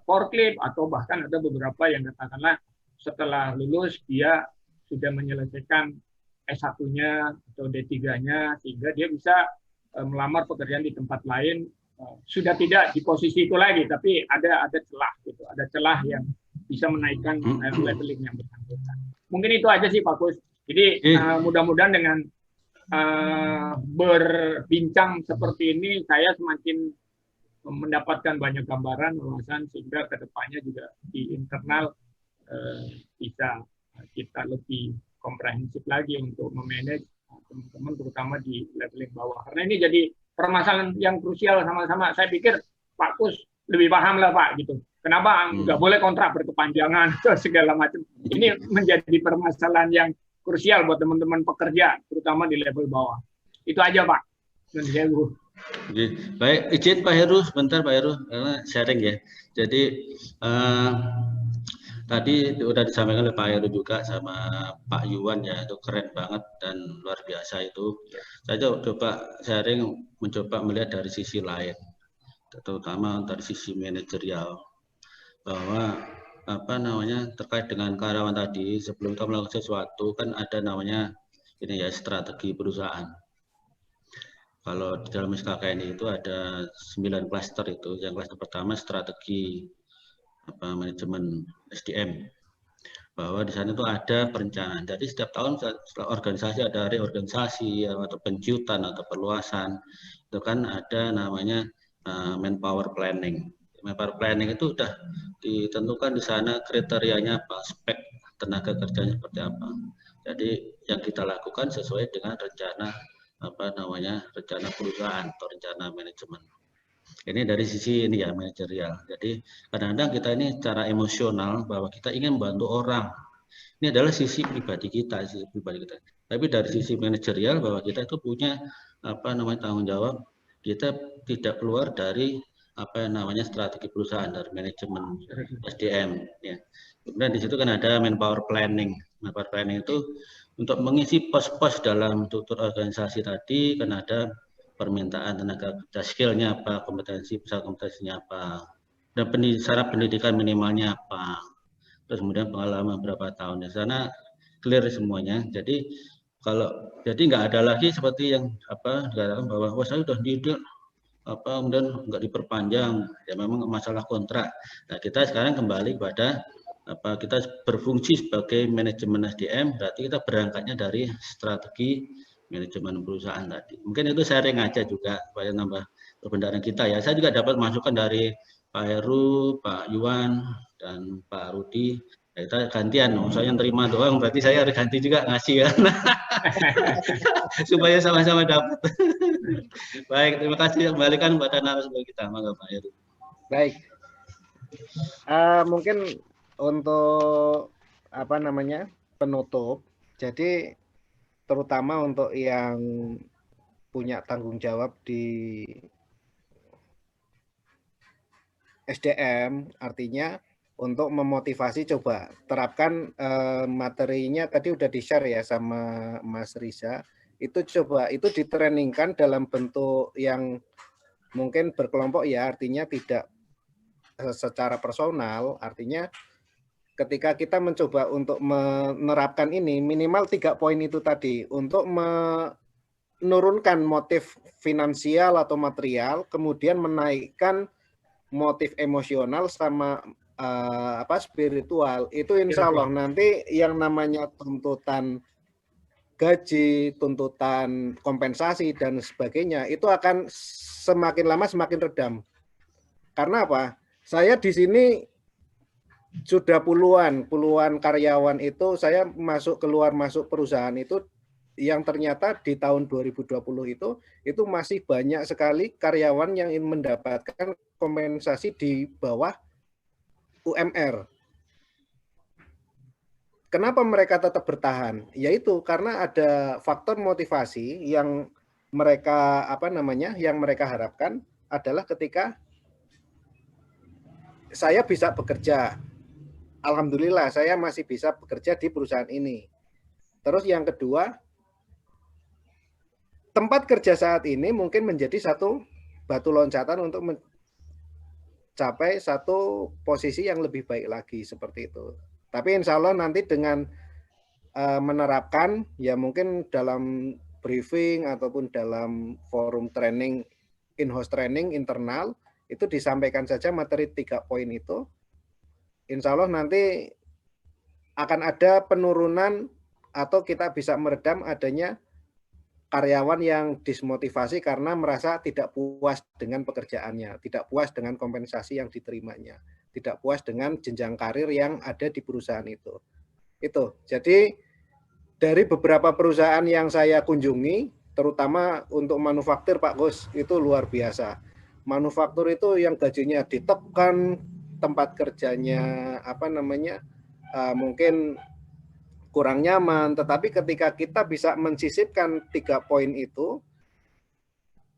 forklift, atau bahkan ada beberapa yang katakanlah setelah lulus dia sudah menyelesaikan S1-nya atau D3-nya sehingga dia bisa melamar pekerjaan di tempat lain, sudah tidak di posisi itu lagi, tapi ada celah gitu, ada celah yang bisa menaikkan leveling yang bersangkutan. Mungkin itu aja sih Pak Kus. Jadi mudah-mudahan dengan berbincang seperti ini saya semakin mendapatkan banyak gambaran, wawasan, sehingga kedepannya juga di internal bisa kita lebih komprehensif lagi untuk memanage teman-teman terutama di leveling bawah. Karena ini jadi permasalahan yang krusial sama-sama. Saya pikir Pak Kus lebih paham lah Pak gitu. Kenapa nggak boleh kontrak berkepanjangan atau segala macam. Ini menjadi permasalahan yang krusial buat teman-teman pekerja, terutama di level bawah. Itu aja Pak. Dan saya baik, izin Pak Heru, sebentar Pak Heru, karena sharing ya. Jadi tadi sudah disampaikan oleh Pak Heru juga sama Pak Yuwan ya, itu keren banget dan luar biasa itu. Saya coba sharing, mencoba melihat dari sisi lain, terutama dari sisi manajerial, bahwa apa namanya terkait dengan karyawan tadi, sebelum kita melakukan sesuatu kan ada namanya ini ya strategi perusahaan. Kalau di dalam SKKN itu ada 9 klaster itu. Yang klaster pertama strategi manajemen SDM. Bahwa di sana itu ada perencanaan. Jadi setiap tahun setelah organisasi ada reorganisasi atau penjutan atau perluasan. itu kan ada namanya manpower planning. Manpower planning itu sudah ditentukan di sana kriterianya apa, spek tenaga kerjanya seperti apa. Jadi yang kita lakukan sesuai dengan rencana rencana perusahaan atau rencana manajemen. Ini dari sisi ini ya manajerial. Jadi kadang-kadang kita ini secara emosional bahwa kita ingin membantu orang. Ini adalah sisi pribadi kita. Tapi dari sisi manajerial bahwa kita itu punya tanggung jawab, kita tidak keluar dari strategi perusahaan, dari manajemen SDM. Ya. Kemudian di situ kan ada manpower planning. Manpower planning itu untuk mengisi pos-pos dalam struktur organisasi tadi kan ada permintaan tenaga kerja, skillnya apa, kompetensinya apa, dan syarat pendidikan minimalnya apa, terus kemudian pengalaman berapa tahun. Di sana clear semuanya. Jadi nggak ada lagi seperti yang dikatakan bahwa saya sudah didik kemudian nggak diperpanjang, ya memang masalah kontrak. Nah, kita sekarang kembali kepada kita berfungsi sebagai manajemen SDM, berarti kita berangkatnya dari strategi manajemen perusahaan tadi. Mungkin itu sharing aja juga supaya nambah perbendaharaan kita ya. Saya juga dapat masukan dari Pak Heru, Pak Yuwan, dan Pak Rudi. Ya, kita gantian, saya yang terima doang, berarti saya harus ganti juga ngasih ya. Supaya sama-sama dapat. Baik, terima kasih. Kembalikan kepada narasumber kita, monggo Pak Heru. Baik. Mungkin untuk penutup. Jadi terutama untuk yang punya tanggung jawab di SDM, artinya untuk memotivasi coba terapkan materinya tadi udah di-share ya sama Mas Riza. Itu coba itu ditrainingkan dalam bentuk yang mungkin berkelompok ya, artinya tidak secara personal, artinya ketika kita mencoba untuk menerapkan ini, minimal 3 poin itu tadi, untuk menurunkan motif finansial atau material, kemudian menaikkan motif emosional sama spiritual, itu insya Allah nanti yang namanya tuntutan gaji, tuntutan kompensasi, dan sebagainya, itu akan semakin lama semakin redam. Karena apa? Saya di sini sudah puluhan karyawan itu saya keluar masuk perusahaan itu yang ternyata di tahun 2020 itu masih banyak sekali karyawan yang ingin mendapatkan kompensasi di bawah UMR. Kenapa mereka tetap bertahan? Yaitu karena ada faktor motivasi yang mereka yang mereka harapkan adalah ketika saya bisa bekerja. Alhamdulillah saya masih bisa bekerja di perusahaan ini. Terus yang kedua, tempat kerja saat ini mungkin menjadi satu batu loncatan untuk mencapai satu posisi yang lebih baik lagi seperti itu. Tapi insya Allah nanti dengan menerapkan ya mungkin dalam briefing ataupun dalam forum training, in-house training internal, itu disampaikan saja materi 3 poin itu. Insya Allah nanti akan ada penurunan atau kita bisa meredam adanya karyawan yang dismotivasi karena merasa tidak puas dengan pekerjaannya, tidak puas dengan kompensasi yang diterimanya, tidak puas dengan jenjang karir yang ada di perusahaan itu. Itu. Jadi dari beberapa perusahaan yang saya kunjungi, terutama untuk manufaktur Pak Gus, itu luar biasa. Manufaktur itu yang gajinya ditekan, tempat kerjanya mungkin kurang nyaman, tetapi ketika kita bisa mensisipkan 3 poin itu,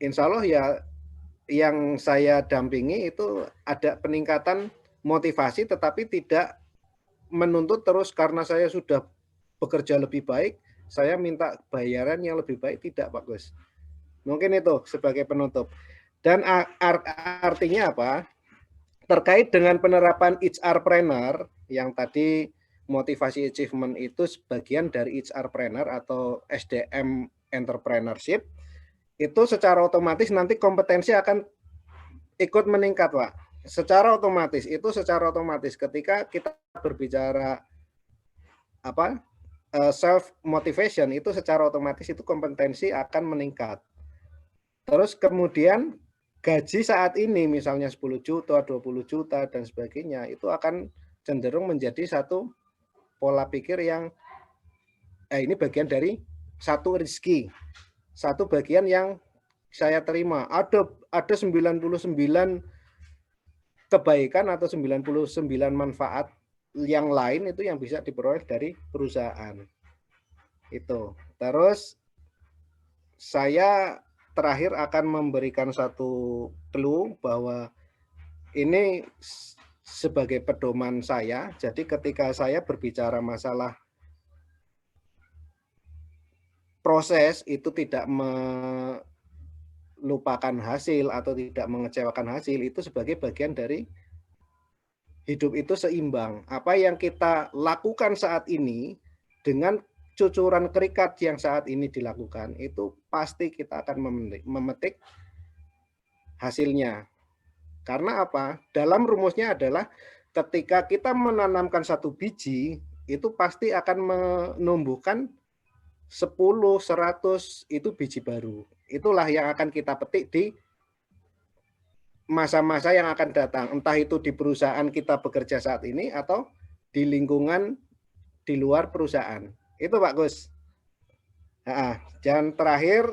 insya Allah ya yang saya dampingi itu ada peningkatan motivasi, tetapi tidak menuntut terus karena saya sudah bekerja lebih baik, saya minta bayaran yang lebih baik, tidak Pak Gus. Mungkin itu sebagai penutup. Dan artinya apa? Terkait dengan penerapan HR-Planner yang tadi motivasi achievement itu sebagian dari HR-Planner atau SDM entrepreneurship, itu secara otomatis nanti kompetensi akan ikut meningkat Pak. Secara otomatis ketika kita berbicara self motivation itu secara otomatis itu kompetensi akan meningkat. Terus kemudian gaji saat ini misalnya 10 juta, 20 juta dan sebagainya itu akan cenderung menjadi satu pola pikir yang ini bagian dari satu rezeki. Satu bagian yang saya terima. Ada 99 kebaikan atau 99 manfaat yang lain itu yang bisa diperoleh dari perusahaan. Itu. Terus saya terakhir akan memberikan satu clue bahwa ini sebagai pedoman saya. Jadi ketika saya berbicara masalah proses itu tidak melupakan hasil atau tidak mengecewakan hasil, itu sebagai bagian dari hidup itu seimbang. Apa yang kita lakukan saat ini dengan cucuran kerikat yang saat ini dilakukan, itu pasti kita akan memetik hasilnya. Karena apa? Dalam rumusnya adalah ketika kita menanamkan satu biji, itu pasti akan menumbuhkan 10, 100 itu biji baru. Itulah yang akan kita petik di masa-masa yang akan datang. Entah itu di perusahaan kita bekerja saat ini atau di lingkungan di luar perusahaan. Itu Pak Gus. Dan terakhir,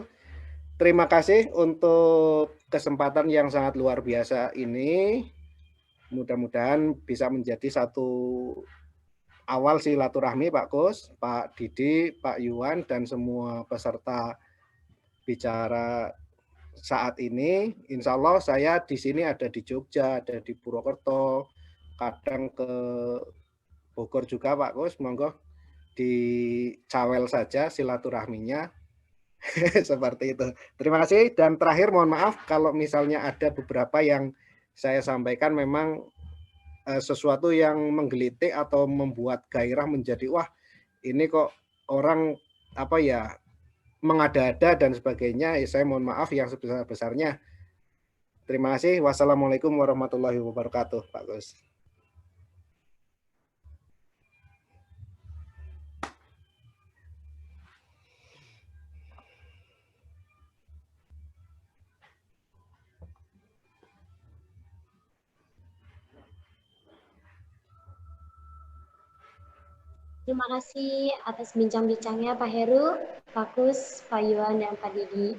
terima kasih untuk kesempatan yang sangat luar biasa ini. Mudah-mudahan bisa menjadi satu awal silaturahmi Pak Gus, Pak Didi, Pak Yuwan, dan semua peserta bicara saat ini. Insya Allah saya di sini ada di Jogja, ada di Purwokerto, kadang ke Bogor juga Pak Gus, monggo di Cawel saja silaturahminya. Seperti itu. Terima kasih dan terakhir mohon maaf kalau misalnya ada beberapa yang saya sampaikan memang sesuatu yang menggelitik atau membuat gairah menjadi wah ini kok orang apa ya mengada-ada dan sebagainya. Saya mohon maaf yang sebesar-besarnya. Terima kasih. Wassalamualaikum warahmatullahi wabarakatuh Pak Gus. Terima kasih atas bincang-bincangnya Pak Heru, Pak Gus, Pak Yuwan, dan Pak Didi.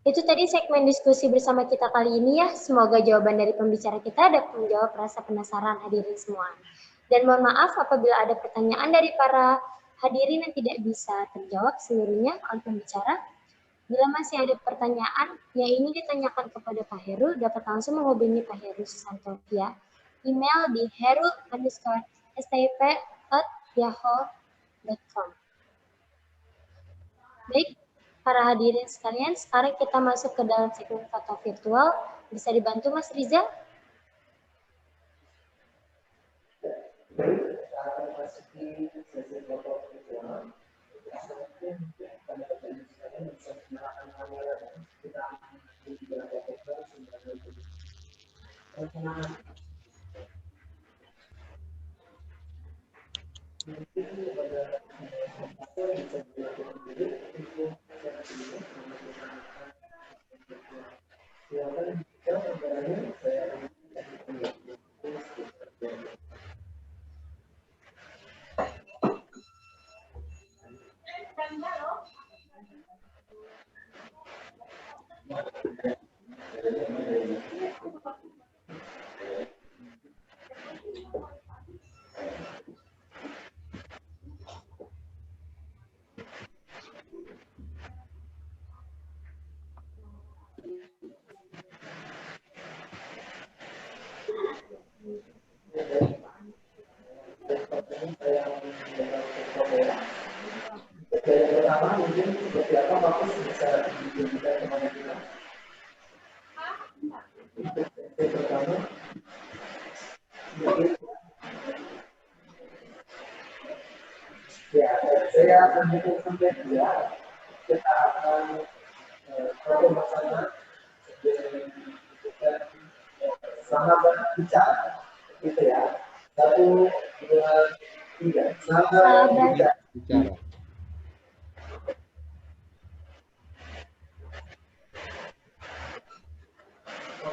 Itu tadi segmen diskusi bersama kita kali ini ya. Semoga jawaban dari pembicara kita dapat menjawab rasa penasaran hadirin semua. Dan mohon maaf apabila ada pertanyaan dari para hadirin yang tidak bisa terjawab seluruhnya oleh pembicara. Bila masih ada pertanyaan yang ingin ditanyakan kepada Pak Heru, dapat langsung menghubungi Pak Heru Susanto via email di heru_stip@yahoo.com. Baik, para hadirin sekalian, sekarang kita masuk ke dalam segmen foto virtual. Bisa dibantu Mas Rizal?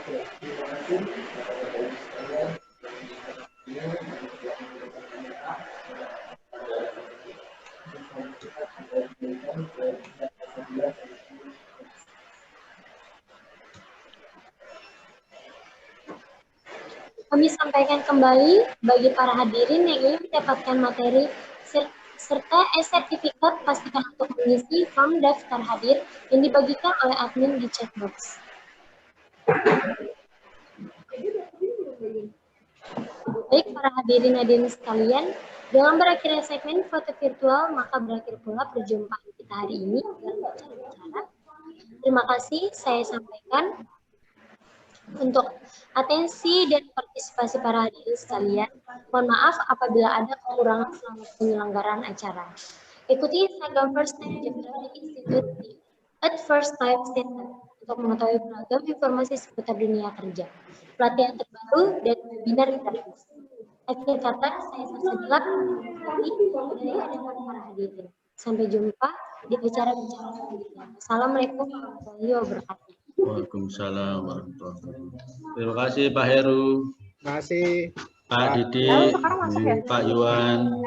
Kami sampaikan kembali bagi para hadirin yang ingin mendapatkan materi serta e-sertifikat, pastikan untuk mengisi form daftar hadir yang dibagikan oleh admin di chat box. Baik para hadirin sekalian, dengan berakhirnya segmen foto virtual, maka berakhir pula perjumpaan kita hari ini dalam bicara-bicara. Terima kasih saya sampaikan untuk atensi dan partisipasi para hadirin sekalian. Mohon maaf apabila ada kekurangan selama penyelenggaraan acara. Ikuti Instagram First Time Development Institute di @firsttimecenter untuk mengetahui beragam informasi seputar dunia kerja, pelatihan terbaru, dan webinar gratis. Akhir kata, saya Sasa Gelap dari hadapan para hadirin. Sampai jumpa di bicara-bicara selanjutnya. Assalamualaikum warahmatullahi wabarakatuh. Waalaikumsalam warahmatullahi wabarakatuh. Terima kasih Pak Heru. Terima kasih. Pak Didi, Pak Yuan.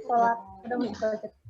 Sholat udah mau